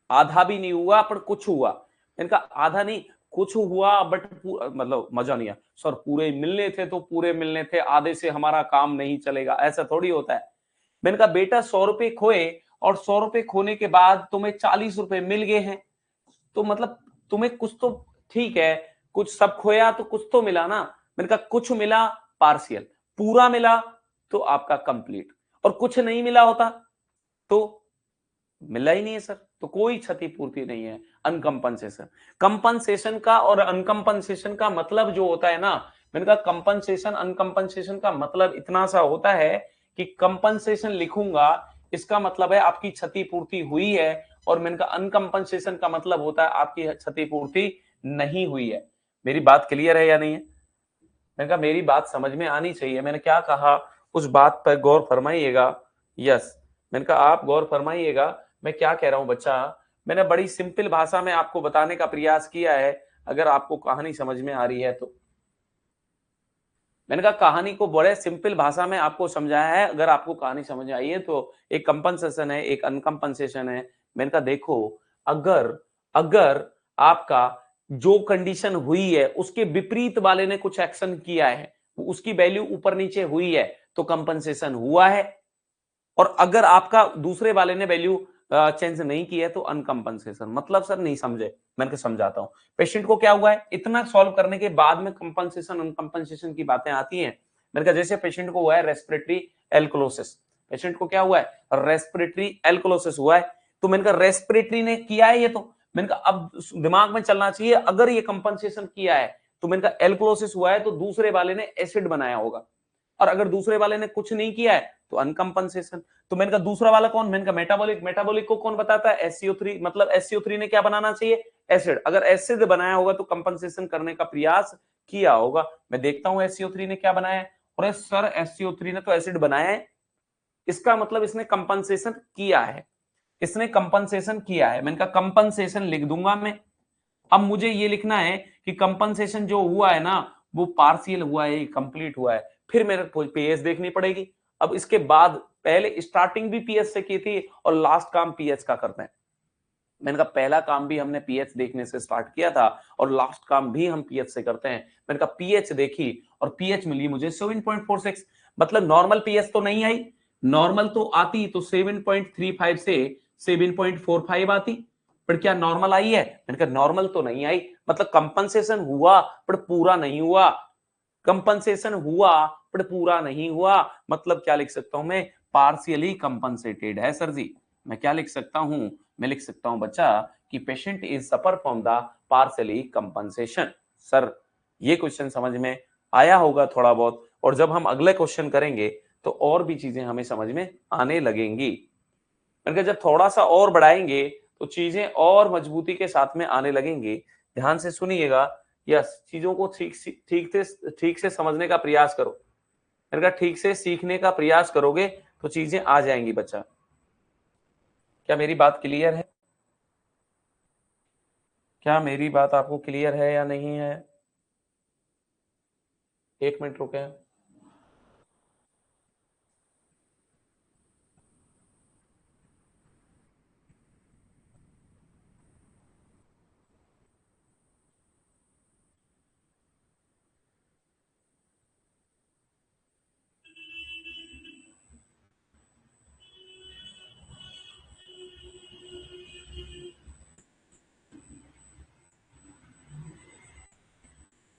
आधा भी नहीं हुआ पर कुछ हुआ। मैंने कहा आधा नहीं, कुछ हुआ बट मतलब मजा नहीं आया। सर पूरे मिलने थे तो पूरे मिलने थे, आधे से हमारा काम नहीं चलेगा, ऐसा थोड़ी होता है। मैंने कहा बेटा 100 रुपए खोए, और 100 रुपए खोने के बाद तुम्हें 40 रुपए मिल गए हैं, तो मतलब तुम्हें कुछ तो, ठीक है, कुछ सब खोया तो कुछ तो मिला ना। मैंने कहा कुछ मिला पार्शियल, पूरा मिला तो आपका कंप्लीट, और कुछ नहीं मिला होता तो मिला ही नहीं है सर, तो कोई क्षतिपूर्ति नहीं है। अनकंपनसेशन, कंपनसेशन का और अनकंपनसेशन का मतलब जो होता है ना, मैंने कहा कंपनसेशन अनकंपनसेशन का मतलब इतना सा होता है कि कंपनसेशन लिखूंगा इसका मतलब है आपकी क्षतिपूर्ति हुई है, और मैंने कहा अनकंपनसेशन का मतलब होता है आपकी क्षतिपूर्ति नहीं हुई है। मेरी बात क्लियर है या नहीं है? मैंने कहा मेरी बात समझ में आनी चाहिए, मैंने क्या कहा उस बात पर गौर फरमाइएगा। यस, मैंने कहा आप गौर फरमाइएगा मैं क्या कह रहा हूं बच्चा। मैंने बड़ी सिंपल भाषा में आपको बताने का प्रयास किया है, अगर आपको कहानी समझ में आ रही है तो। मैंने कहा कहानी को बड़े सिंपल भाषा में आपको समझाया है, अगर आपको कहानी समझ आई है तो। एक कंपनसेशन है, एक अनकंपनसेशन है। मैंने कहा देखो, अगर अगर आपका जो कंडीशन हुई है उसके विपरीत वाले ने कुछ एक्शन किया है, उसकी वैल्यू ऊपर नीचे हुई है तो कंपनसेशन हुआ है, और अगर आपका दूसरे वाले ने वैल्यू चेंज नहीं किया है तो अनकंपनसेशन। मतलब सर नहीं समझे, मैंने कहा समझाता हूं। पेशेंट को क्या हुआ है, इतना सॉल्व करने के बाद में कंपनसेशन अनकंपनसेशन की बातें आती हैं। मैंने कहा जैसे पेशेंट को हुआ है रेस्पिरेटरी एल्कोलोसिस, पेशेंट को क्या हुआ है, रेस्पिरेटरी एल्कोलोसिस हुआ है, तो मैंने कहा रेस्पिरेटरी ने किया है ये, तो मैंने कहा अब दिमाग में चलना चाहिए अगर ये कंपनसेशन किया है तो मैंने कहा एल्कोलोसिस हुआ है तो दूसरे वाले ने एसिड बनाया होगा, और अगर दूसरे वाले ने कुछ नहीं किया है तो अनकंपनसेशन। तो मैंने कहा दूसरा वाला कौन, मैंने कहा मेटाबॉलिक, मेटाबॉलिक को कौन बताता है, SCO3, मतलब SCO3 ने क्या बनाना चाहिए, एसिड, अगर एसिड बनाया होगा तो कंपनसेशन करने का प्रयास किया होगा। मैं देखता हूं SCO3 ने क्या बनाया है, और सर SCO3 ने तो एसिड बनाया है, इसका मतलब इसने कंपनसेशन किया है, इसने कंपनसेशन किया है। मैंने कहा कंपनसेशन लिख दूंगा मैं। अब मुझे ये लिखना है कि कंपनसेशन जो हुआ है ना वो पार्शियल हुआ है, कंप्लीट हुआ है, फिर मेरे को पीएच देखनी पड़ेगी। अब इसके बाद पहले स्टार्टिंग भी पीएच से की थी और लास्ट काम पीएच का करते हैं। मैंने कहा पहला काम भी हमने पीएच देखने से स्टार्ट किया था और लास्ट काम भी हम पीएच से करते हैं। मैंने कहा पीएच देखी और पीएच मिली मुझे 7.46, मतलब नॉर्मल पीएच तो नहीं आई, नॉर्मल तो आती तो 7.35 से 7.45 आती, पर क्या नॉर्मल आई है, मैंने कहा नॉर्मल तो नहीं आई, मतलब कंपनसेशन हुआ पर पूरा नहीं हुआ, कंपनसेशन हुआ पर पूरा नहीं हुआ, मतलब क्या लिख सकता हूं मैं, पार्शियली कंपनसेटेड है सर जी। मैं क्या लिख सकता हूं, मैं लिख सकता हूं बच्चा कि patient is suffer from the partially compensation. Sir ये क्वेश्चन समझ में आया होगा थोड़ा बहुत, और जब हम अगले क्वेश्चन करेंगे तो और भी चीजें हमें समझ में आने लगेंगी। मैंने जब थोड़ा सा और बढ़ाएंगे तो चीजें और मजबूती के साथ में आने लगेंगी। ध्यान से सुनिएगा, यस, चीजों को ठीक से समझने का प्रयास करो। मैंने कहा ठीक से सीखने का प्रयास करोगे तो चीजें आ जाएंगी बच्चा। क्या मेरी बात क्लियर है, क्या मेरी बात आपको क्लियर है या नहीं है? एक मिनट रुके।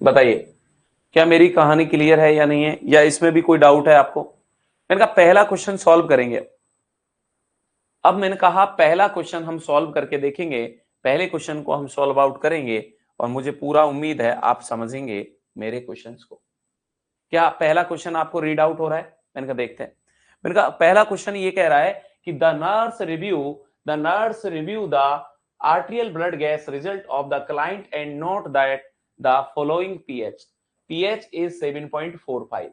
बताइए क्या मेरी कहानी क्लियर है या नहीं है, या इसमें भी कोई डाउट है आपको? मैंने कहा पहला क्वेश्चन सॉल्व करेंगे। अब मैंने कहा पहला क्वेश्चन हम सॉल्व करके देखेंगे, पहले क्वेश्चन को हम सॉल्व आउट करेंगे और मुझे पूरा उम्मीद है आप समझेंगे मेरे क्वेश्चंस को। क्या पहला क्वेश्चन आपको रीड आउट हो रहा है? मैंने कहा देखते हैं। मैंने कहा पहला क्वेश्चन ये कह रहा है कि the nurse review the arterial blood gas result of the client and note that the following pH is 7.45।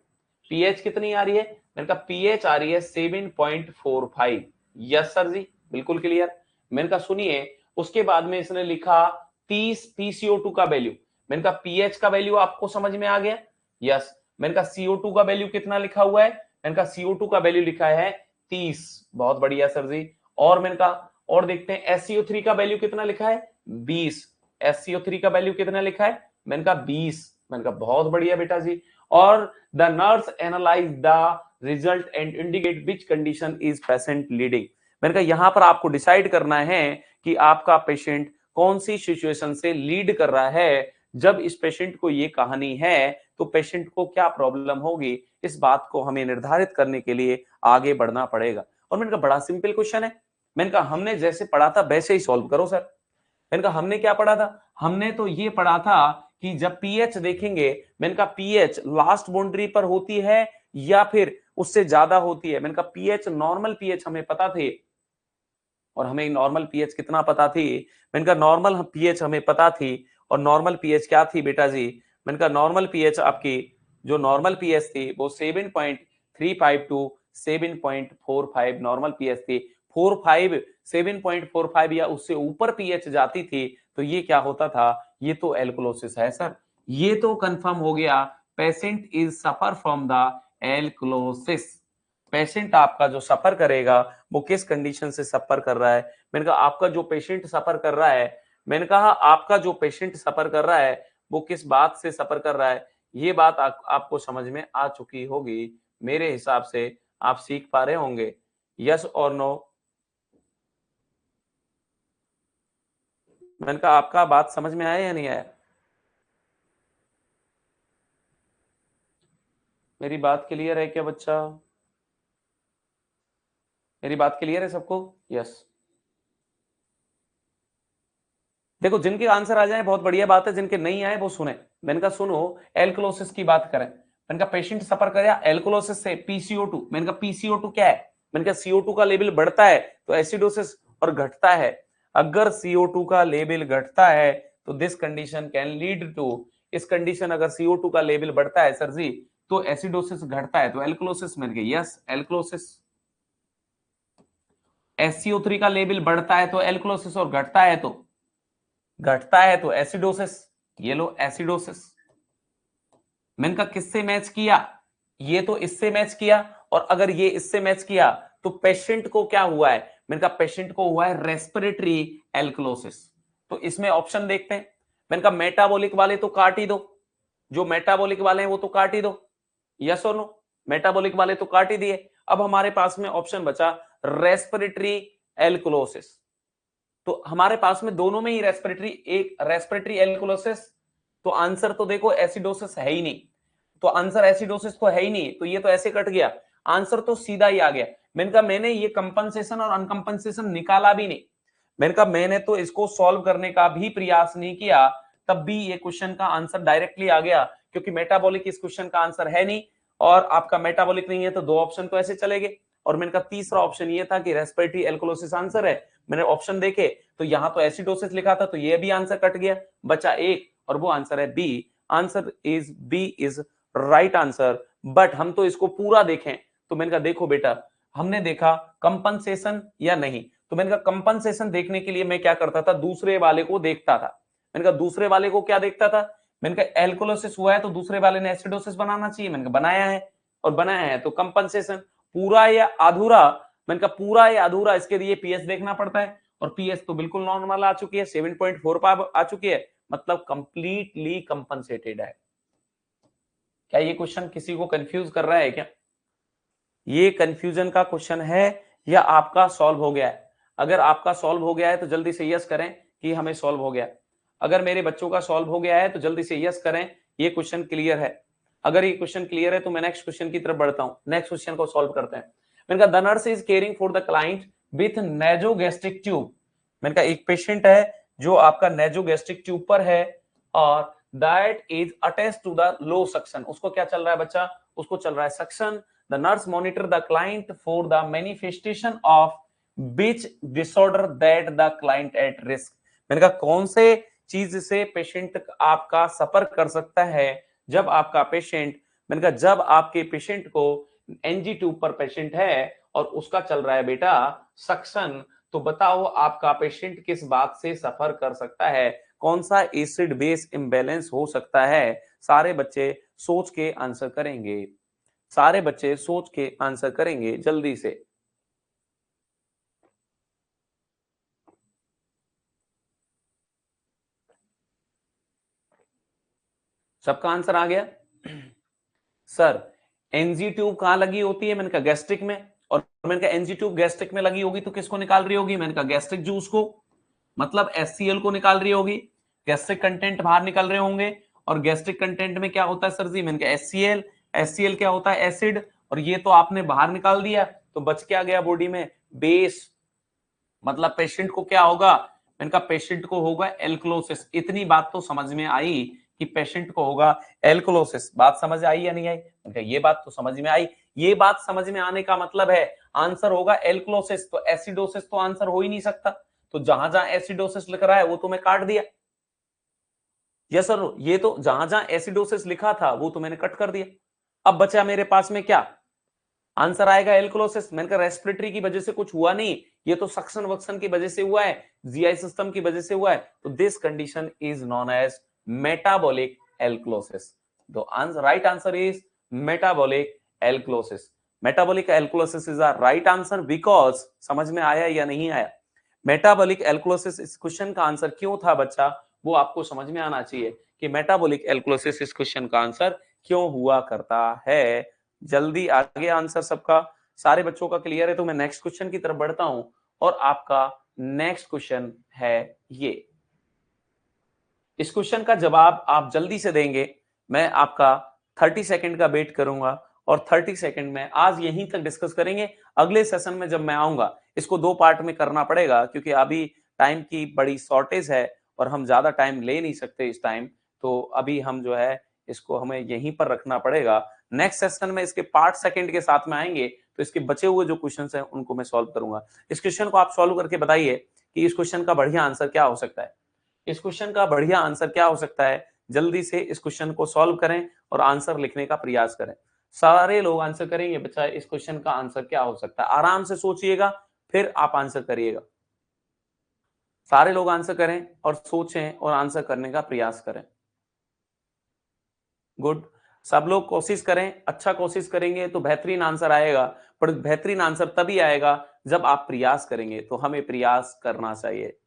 PH कितनी आ रही है? मैंने कहा पीएच आ रही है 7.45। यस सर जी, बिल्कुल क्लियर। मैंने कहा सुनिए, उसके बाद में इसने लिखा 30 PCO2 का वैल्यू। मैंने कहा पीएच का वैल्यू आपको समझ में आ गया? यस। मैंने कहा CO2 का वैल्यू कितना लिखा हुआ है? मैंने कहा CO2 का वैल्यू लिखा है 30। बहुत बढ़िया सर जी। और मैंने कहा और देखते हैं SCO3 का वैल्यू कितना लिखा है? 20। SCO3 का वैल्यू कितना लिखा है? मैंने कहा 20। मैंने कहा बहुत बढ़िया बेटा जी। और the nurse analyse the result and indicate which condition is patient leading. मैंने कहा यहां पर आपको डिसाइड करना है कि आपका पेशेंट कौन सी सिचुएशन से लीड कर रहा है। जब इस पेशेंट को ये कहानी है तो पेशेंट को क्या प्रॉब्लम होगी, इस बात को हमें निर्धारित करने के लिए आगे बढ़ना पड़ेगा। और मैंने कहा बड़ा सिंपल क्वेश्चन है। मैंने कहा हमने जैसे पढ़ा था वैसे ही सॉल्व करो सर। मैंने कहा हमने क्या पढ़ा था? हमने तो ये पढ़ा था कि जब पीएच देखेंगे, मैंने कहा पीएच लास्ट बाउंड्री पर होती है या फिर उससे ज्यादा होती है। मैंने कहा पीएच, नॉर्मल पीएच हमें पता थे, और हमें नॉर्मल पीएच कितना पता थी? मैंने कहा नॉर्मल पीएच हमें पता थी, और नॉर्मल पीएच क्या थी बेटा जी? मैंने कहा नॉर्मल पीएच आपकी जो नॉर्मल पीएच थी वो 7.35 टू 7.45 नॉर्मल पीएच थी। 45 7.45 या उससे ऊपर पीएच जाती थी तो ये क्या होता था? ये तो एल्कोलोसिस है सर। ये तो कंफर्म हो गया, patient is suffer from the alkalosis. Patient आपका जो सफर करेगा वो किस कंडीशन से सफर कर रहा है? मैंने कहा आपका जो पेशेंट सफर कर रहा है मैंने कहा आपका जो पेशेंट सफर कर रहा है वो किस बात से सफर कर रहा है, ये बात आपको समझ में आ चुकी होगी। मेरे हिसाब से आप सीख पा रहे होंगे। यस और नो? मैंने कहा आपका बात समझ में आया या नहीं आया? मेरी बात क्लियर है क्या बच्चा? मेरी बात क्लियर है सबको? यस। देखो जिनके आंसर आ जाए बहुत बढ़िया बात है, जिनके नहीं आए वो सुने। मैंने कहा सुनो, एल्कोलोसिस की बात करें। मैंने कहा पेशेंट सफर करे एल्कोलोसिस से पीसीओ2। मैंने कहा पीसीओ2 क्या है? मैंने कहा सीओ2 का लेवल बढ़ता है तो एसिडोसिस और घटता है। अगर सीओ2 का लेवल घटता है तो this condition can lead to, इस कंडीशन अगर सीओ2 का लेवल बढ़ता है सर जी तो एसिडोसिस घटता है तो एल्कोलोसिस। मैंने कहा यस एल्कोलोसिस। एससीओ3 का लेवल बढ़ता है तो एल्कोलोसिस और घटता है तो एसिडोसिस। ये लो एसिडोसिस। मैंने कहा किससे मैच किया? ये तो इससे मैच किया, और अगर ये इससे मैच किया तो पेशेंट को क्या हुआ है? मैंने कहा पेशेंट को हुआ है रेस्पिरेटरी एल्कोलोसिस। तो इसमें ऑप्शन देखते हैं। मैंने कहा मेटाबॉलिक वाले तो काट ही दो, जो मेटाबॉलिक वाले हैं वो तो काट ही दो। यस और नो? मेटाबॉलिक वाले तो काट ही दिए। अब हमारे पास में ऑप्शन बचा रेस्पिरेटरी एल्कोलोसिस। तो हमारे पास में दोनों में ही रेस्पिरेटरी, एक रेस्पिरेटरी एल्कोलोसिस, तो आंसर तो देखो एसिडोसिस है ही नहीं, तो आंसर एसिडोसिस तो है ही नहीं, तो ये तो ऐसे कट गया, आंसर तो सीधा ही आ गया। मैंने कहा मैंने ये कंपनसेशन और अनकंपनसेशन निकाला भी नहीं, मैंने कहा मैंने तो इसको सॉल्व करने का भी प्रयास नहीं किया, तब भी ये क्वेश्चन का आंसर डायरेक्टली आ गया, क्योंकि मेटाबॉलिक इस क्वेश्चन का आंसर है नहीं, और आपका मेटाबॉलिक नहीं है तो दो ऑप्शन तो ऐसे चले गए। और मैंने कहा तीसरा ऑप्शन ये था कि रेस्पिरेटरी एल्कोलोसिस आंसर है। मैंने ऑप्शन देखे तो यहां तो एसिडोसिस लिखा था, तो ये भी आंसर कट गया, बचा एक, और वो आंसर है B. Answer is B is right answer. But हम तो इसको पूरा देखें, तो मैंने कहा देखो बेटा, हमने देखा कंपनसेशन या नहीं, तो मैंने कहा कंपनसेशन देखने के लिए मैं क्या करता था, दूसरे वाले को देखता था। मैंने कहा दूसरे वाले को क्या देखता था? मैंने कहा एल्कोलोसिस हुआ है तो दूसरे वाले ने एसिडोसिस बनाना चाहिए, मैंने कहा बनाया है, और बनाया है तो कंपनसेशन पूरा या अधूरा। मैंने कहा पूरा या अधूरा, इसके लिए पीएच देखना पड़ता है, और पीएच तो बिल्कुल नॉर्मल आ चुकी है, 7.45 आ चुकी है, मतलब कंप्लीटली कंपनसेटेड है। क्या ये क्वेश्चन किसी को कंफ्यूज कर रहा है क्या? ये कंफ्यूजन का क्वेश्चन है या आपका सॉल्व हो गया है? अगर आपका सॉल्व हो गया है तो जल्दी से यस करें कि हमें सॉल्व हो गया। अगर मेरे बच्चों का सॉल्व हो गया है तो जल्दी से यस करें, ये क्वेश्चन क्लियर है। अगर ये क्वेश्चन क्लियर है तो मैं नेक्स्ट क्वेश्चन की तरफ बढ़ता हूं, नेक्स्ट क्वेश्चन को सॉल्व करते हैं। मैंने कहा the nurse is caring for the client with nasogastric tube. मैंने कहा एक पेशेंट है जो आपका नेजोगैस्ट्रिक ट्यूब पर है, और that is attach to the low suction. उसको क्या चल रहा है बच्चा? उसको चल रहा है suction. The nurse monitor the client for the manifestation of which disorder that the client at risk। मैंने कहा कौन से चीज से पेशेंट आपका सफर कर सकता है जब आपका पेशेंट, मैंने कहा जब आपके पेशेंट को एनजी ट्यूब पर पेशेंट है और उसका चल रहा है बेटा सक्शन, तो बताओ आपका पेशेंट किस बात से सफर कर सकता है, कौन सा एसिड बेस इंबैलेंस हो सकता है? सारे बच्चे सोच के आंसर करेंगे, सारे बच्चे सोच के आंसर करेंगे जल्दी से। सबका आंसर आ गया? सर एनजी ट्यूब कहां लगी होती है? मैंने कहा गैस्ट्रिक में, और मैंने कहा एनजी ट्यूब गैस्ट्रिक में लगी होगी तो किसको निकाल रही होगी? मैंने कहा गैस्ट्रिक जूस को, मतलब एचसीएल को निकाल रही होगी, गैस्ट्रिक कंटेंट बाहर निकल रहे होंगे। और गैस्ट्रिक कंटेंट में क्या होता है सर जी? मैंने कहा एचसीएल, एचसीएल क्या होता है? एसिड, और ये तो आपने बाहर निकाल दिया, तो बच क्या गया बॉडी में? बेस। मतलब पेशेंट को क्या होगा? मैंने कहा पेशेंट को होगा एल्कोलोसिस। इतनी बात तो समझ में आई कि पेशेंट को होगा एल्कोलोसिस। बात समझ आई या नहीं आई? मैंने कहा ये बात तो समझ में आई। ये बात समझ में आने का मतलब है आंसर होगा एल्कोलोसिस, तो एसिडोसिस तो आंसर हो ही नहीं सकता, तो जहां जहां एसिडोसिस लिख रहा है वो तो मैं काट दिया। यस सर, ये तो जहां जहां एसिडोसिस लिखा था वो तो मैंने कट कर दिया। अब बचा मेरे पास में क्या आंसर आएगा? एल्कोलोसिस। मैंने कहा रेस्पिरेटरी की वजह से कुछ हुआ नहीं, ये तो सक्शन वक्शन की वजह से हुआ है, जीआई सिस्टम की वजह से हुआ है, तो this condition is known as metabolic alkalosis. The answer right answer is metabolic alkalosis. Metabolic alkalosis is a right answer because, समझ में आया या नहीं आया? मेटाबॉलिक एल्कोलिसिस इस क्वेश्चन का आंसर क्यों था बच्चा, वो आपको समझ में आना चाहिए कि मेटाबॉलिक एल्कोलिसिस इस क्वेश्चन का आंसर क्यों हुआ करता है। जल्दी आगे आंसर सबका, सारे बच्चों का क्लियर है तो मैं नेक्स्ट क्वेश्चन की तरफ बढ़ता हूं और आपका नेक्स्ट क्वेश्चन है ये। इस क्वेश्चन का जवाब आप जल्दी से देंगे, मैं आपका 30 सेकंड का वेट करूंगा और 30 सेकंड में आज यहीं तक डिस्कस करेंगे। अगले सेशन में जब मैं आऊंगा इसको 2 पार्ट में करना पड़ेगा क्योंकि अभी टाइम की बड़ी शॉर्टेज है और हम ज्यादा टाइम ले नहीं सकते इस टाइम, तो अभी हम जो है इसको हमें यहीं पर रखना पड़ेगा। नेक्स्ट सेशन में इसके पार्ट सेकंड के साथ में आएंगे तो इसके बचे हुए जो क्वेश्चन हैं उनको मैं सॉल्व करूंगा। इस क्वेश्चन को आप सॉल्व करके बताइए कि इस क्वेश्चन का बढ़िया आंसर क्या हो सकता है। इस क्वेश्चन का बढ़िया आंसर क्या हो सकता है, जल्दी से इस क्वेश्चन को सॉल्व करें और आंसर लिखने का प्रयास करें। सारे लोग आंसर करेंगे बच्चा, इस क्वेश्चन का आंसर क्या हो सकता है, आराम से सोचिएगा फिर आप आंसर करिएगा। सारे लोग आंसर करें और सोचें और आंसर करने का प्रयास करें। गुड, सब लोग कोशिश करें, अच्छा कोशिश करेंगे तो बेहतरीन आंसर आएगा, पर बेहतरीन आंसर तभी आएगा जब आप प्रयास करेंगे, तो हमें प्रयास करना चाहिए।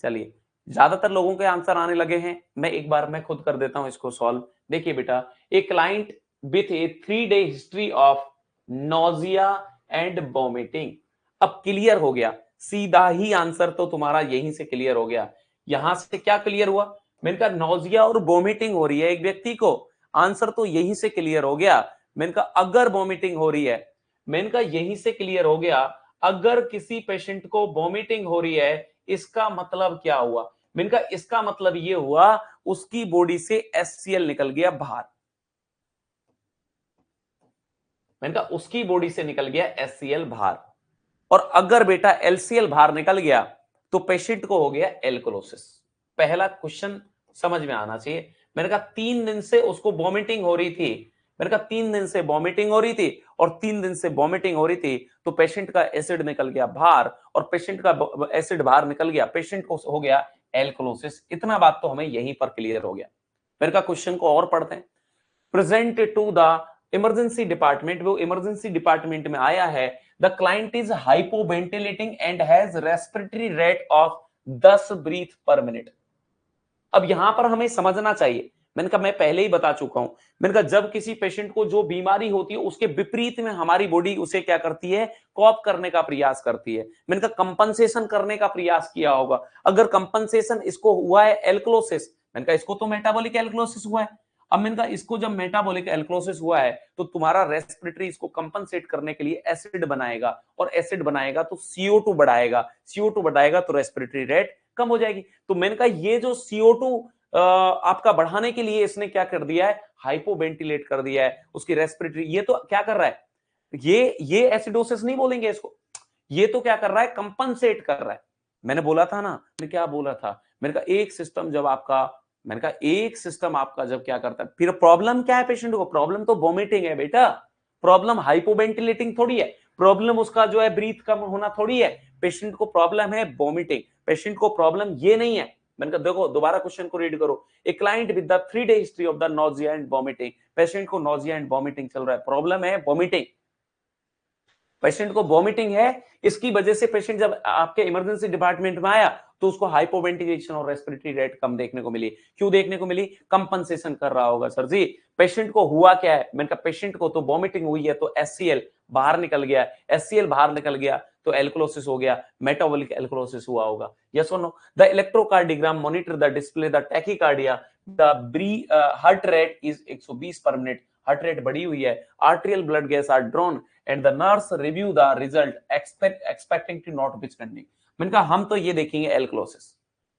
चलिए, ज्यादातर लोगों के आंसर आने लगे हैं, मैं एक बार मैं खुद कर देता हूं इसको सॉल्व। देखिए बेटा, a client with A 3 day history of nausea and vomiting. अब क्लियर हो गया, सीधा ही आंसर तो तुम्हारा यहीं से क्लियर हो गया। यहां से क्या क्लियर हुआ, मैंने कहा नोजिया और वॉमिटिंग हो रही है एक व्यक्ति को, आंसर तो यहीं से क्लियर हो गया। मैंने कहा अगर वॉमिटिंग हो रही है, मैंने कहा यहीं से क्लियर हो गया, अगर किसी पेशेंट को वॉमिटिंग हो रही है इसका मतलब क्या हुआ, मैंने कहा इसका मतलब ये हुआ उसकी बॉडी से HCl निकल गया बाहर। मैंने कहा उसकी बॉडी से निकल गया HCl बाहर, और अगर बेटा LCl बाहर निकल गया तो पेशेंट को हो गया एल्कोलोसिस। पहला क्वेश्चन समझ में आना चाहिए। मैंने कहा 3 दिन से उसको वॉमिटिंग हो रही थी, मैंने कहा 3 दिन से वॉमिटिंग हो रही थी और 3 दिन से वॉमिटिंग हो रही थी तो पेशेंट का एसिड निकल गया बाहर, और पेशेंट का एसिड बाहर निकल गया, पेशेंट को हो गया एल्कोलोसिस। इतना बात तो हमें यहीं पर क्लियर हो गया। मैंने कहा क्वेश्चन को और पढ़ते हैं। Present to the emergency department, वो इमरजेंसी डिपार्टमेंट में आया है। The client is hypoventilating and has respiratory rate of 10 breath per minute. अब यहां पर हमें समझना चाहिए, मैंने कहा मैं पहले ही बता चुका हूं, मैंने कहा जब किसी पेशेंट को जो बीमारी होती है उसके विपरीत में हमारी बॉडी उसे क्या करती है, कॉप करने का प्रयास करती है। मैंने कहा कंपनसेशन करने का प्रयास किया होगा। अगर कंपनसेशन इसको हुआ है एल्कोलोसिस, मैंने कहा इसको तो मेटाबॉलिक एल्कोलोसिस हुआ है। अब मैंने कहा इसको जब मेटाबॉलिक एल्कोलोसिस हुआ है तो तुम्हारा रेस्पिरेटरी इसको कंपनसेट करने के लिए एसिड बनाएगा, और एसिड बनाएगा तो CO2 बढ़ाएगा, CO2 बढ़ाएगा तो रेस्पिरेटरी रेट कम हो जाएगी। तो मैंने कहा ये जो CO2 आपका बढ़ाने के लिए इसने क्या कर दिया है, हाइपोवेंटिलेट कर दिया है उसकी रेस्पिरेटरी। ये तो क्या कर रहा है, ये एसिडोसिस नहीं बोलेंगे इसको, ये तो क्या कर रहा है, कंपनसेट कर रहा है। मैंने बोला था ना, मैंने क्या बोला था, मैंने कहा एक सिस्टम जब आपका, मैंने कहा एक सिस्टम आपका जब क्या करता है, फिर प्रॉब्लम क्या है पेशेंट को, प्रॉब्लम तो वॉमिटिंग है बेटा, प्रॉब्लम हाइपोवेंटिलेटिंग थोड़ी है, प्रॉब्लम उसका जो है ब्रीथ कम होना थोड़ी है, पेशेंट को प्रॉब्लम है वॉमिटिंग, पेशेंट को प्रॉब्लम ये नहीं है। मैंने कहा देखो दोबारा क्वेश्चन को रीड करो। A client with the 3 day history of the nausea and vomiting, patient को नोजिया एंड वॉमिटिंग चल रहा है, प्रॉब्लम है वॉमिटिंग, पेशेंट को वॉमिटिंग है, इसकी वजह से पेशेंट जब आपके इमरजेंसी डिपार्टमेंट में आया तो उसको हाइपोवेंटिलेशन और रेस्पिरेटरी रेट कम देखने को मिली। क्यों देखने को मिली, कंपनसेशन कर रहा होगा सर जी। पेशेंट को हुआ क्या है, मैंने कहा पेशेंट को तो वॉमिटिंग हुई है तो HCl बाहर निकल गया, HCl बाहर निकल गया तो एल्कोलोसिस हो गया, मेटाबॉलिक एल्कोलोसिस हुआ होगा। यस और no. The electrocardiogram monitor the display the tachycardia, the heart rate is 120 per minute, heart rate बढ़ी हुई है, arterial blood gas are drawn and the nurse review the result expecting to note which condition. मैंने कहा हम तो ये देखेंगे एल्कोलोसिस,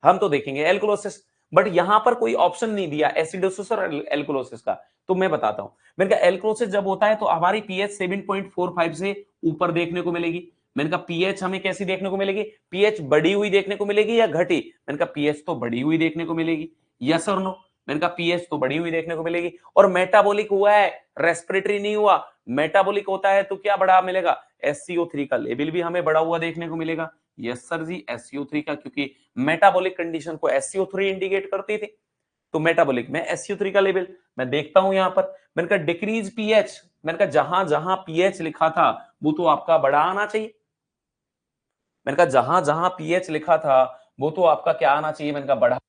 हम तो देखेंगे एल्कोलोसिस, बट यहां पर कोई ऑप्शन नहीं दिया एसिडोसिस और एल्कोलोसिस का, तो मैं बताता हूं। मैंने कहा एल्कोलोसिस जब होता है तो हमारी पीएच 7.45 से ऊपर देखने को मिलेगी। मैंने कहा पीएच हमें कैसी देखने को मिलेगी, पीएच बढ़ी हुई देखने को मिलेगी या घटी, मैंने कहा पीएच तो बढ़ी हुई देखने को मिलेगी। यस और नो, मैंने कहा पीएच तो बढ़ी हुई देखने को मिलेगी। और मेटाबॉलिक हुआ है, रेस्पिरेटरी नहीं हुआ, मेटाबॉलिक होता है तो क्या बढ़ा मिलेगा, SCO3 का लेवल भी हमें बढ़ा हुआ देखने को मिलेगा। यस सर जी, SCO3 का, क्योंकि मेटाबॉलिक कंडीशन को SCO3 इंडिकेट करती थी, तो मेटाबॉलिक में SCO3 का लेवल मैं देखता हूं यहां पर। मैंने कहा डिक्रीज पीएच, मैंने कहा जहां जहां पीएच लिखा था वो तो आपका बढ़ा आना चाहिए। मैंने कहा जहां जहां पीएच लिखा था वो तो आपका क्या आना चाहिए, मैंने कहा बढ़ा।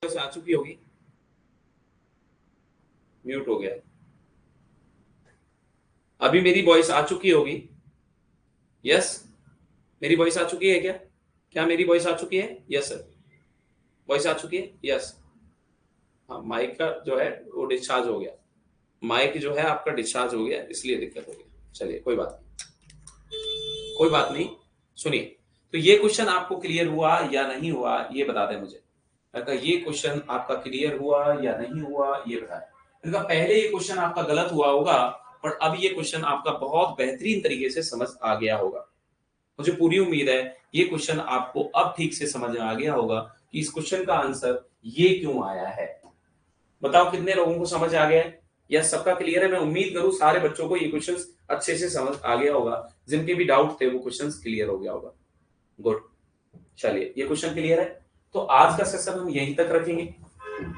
आ चुकी होगी, म्यूट हो गया। अभी मेरी वॉइस आ चुकी होगी। यस, मेरी वॉइस आ चुकी है क्या? क्या मेरी वॉइस आ चुकी है? यस सर, वॉइस आ चुकी है। यस, हाँ, माइक का जो है वो डिस्चार्ज हो गया। माइक जो है आपका डिस्चार्ज हो गया, इसलिए दिक्कत हो गई। चलिए कोई बात नहीं, कोई बात नहीं। सुनिए, तो ये क्वेश्चन आपको क्लियर हुआ या नहीं हुआ ये बता दें मुझे। अगर ये क्वेश्चन आपका क्लियर हुआ या नहीं हुआ ये बताएं। इनका पहले ये क्वेश्चन आपका गलत हुआ होगा, पर अब ये क्वेश्चन आपका बहुत बेहतरीन तरीके से समझ आ गया होगा। मुझे पूरी उम्मीद है ये क्वेश्चन आपको अब ठीक से समझ आ गया होगा कि इस क्वेश्चन का आंसर ये क्यों आया है। बताओ कितने लोगों को समझ आ गया है या सबका क्लियर है? मैं उम्मीद करूं सारे बच्चों को ये क्वेश्चंस अच्छे से समझ आ गया होगा, जिनके भी डाउट थे वो क्वेश्चंस क्लियर हो गया होगा। गुड, चलिए ये क्वेश्चन क्लियर है। तो आज का सेशन हम यहीं तक रखेंगे,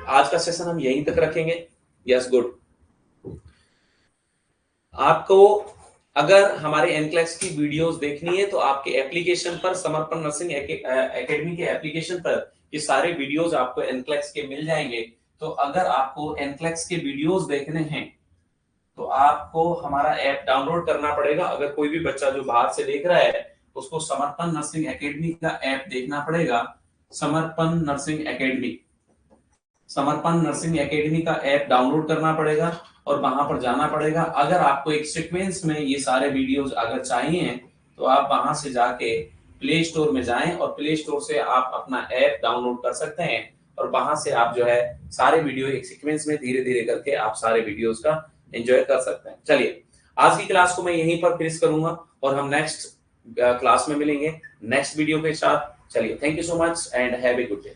आज का सेशन हम यहीं तक रखेंगे। Yes, good. आपको अगर हमारे एनक्लेक्स की वीडियोस देखनी है तो आपके एप्लीकेशन पर, समर्पण नर्सिंग एकेडमी के एप्लीकेशन पर ये सारे वीडियोस आपको एनक्लेक्स के मिल जाएंगे। तो अगर आपको एनक्लेक्स के वीडियोस देखने हैं तो आपको हमारा ऐप डाउनलोड करना पड़ेगा। अगर कोई भी बच्चा जो बाहर से देख रहा है उसको समर्पण नर्सिंग एकेडमी का ऐप देखना पड़ेगा। समर्पण नर्सिंग एकेडमी, समर्पण नर्सिंग एकेडमी का ऐप डाउनलोड करना पड़ेगा और वहां पर जाना पड़ेगा। अगर आपको एक सीक्वेंस में ये सारे वीडियोस अगर चाहिए तो आप वहां से जाके प्ले स्टोर में जाएं और प्ले स्टोर से आप अपना ऐप डाउनलोड कर सकते हैं और वहां से आप जो है सारे वीडियो एक सीक्वेंस में धीरे धीरे करके आप सारे वीडियोस का एंजॉय कर सकते हैं। चलिए आज की क्लास को मैं यहीं पर फिनिश करूंगा और हम नेक्स्ट क्लास में मिलेंगे नेक्स्ट वीडियो के साथ। चलिए, thank you so much and have a good day.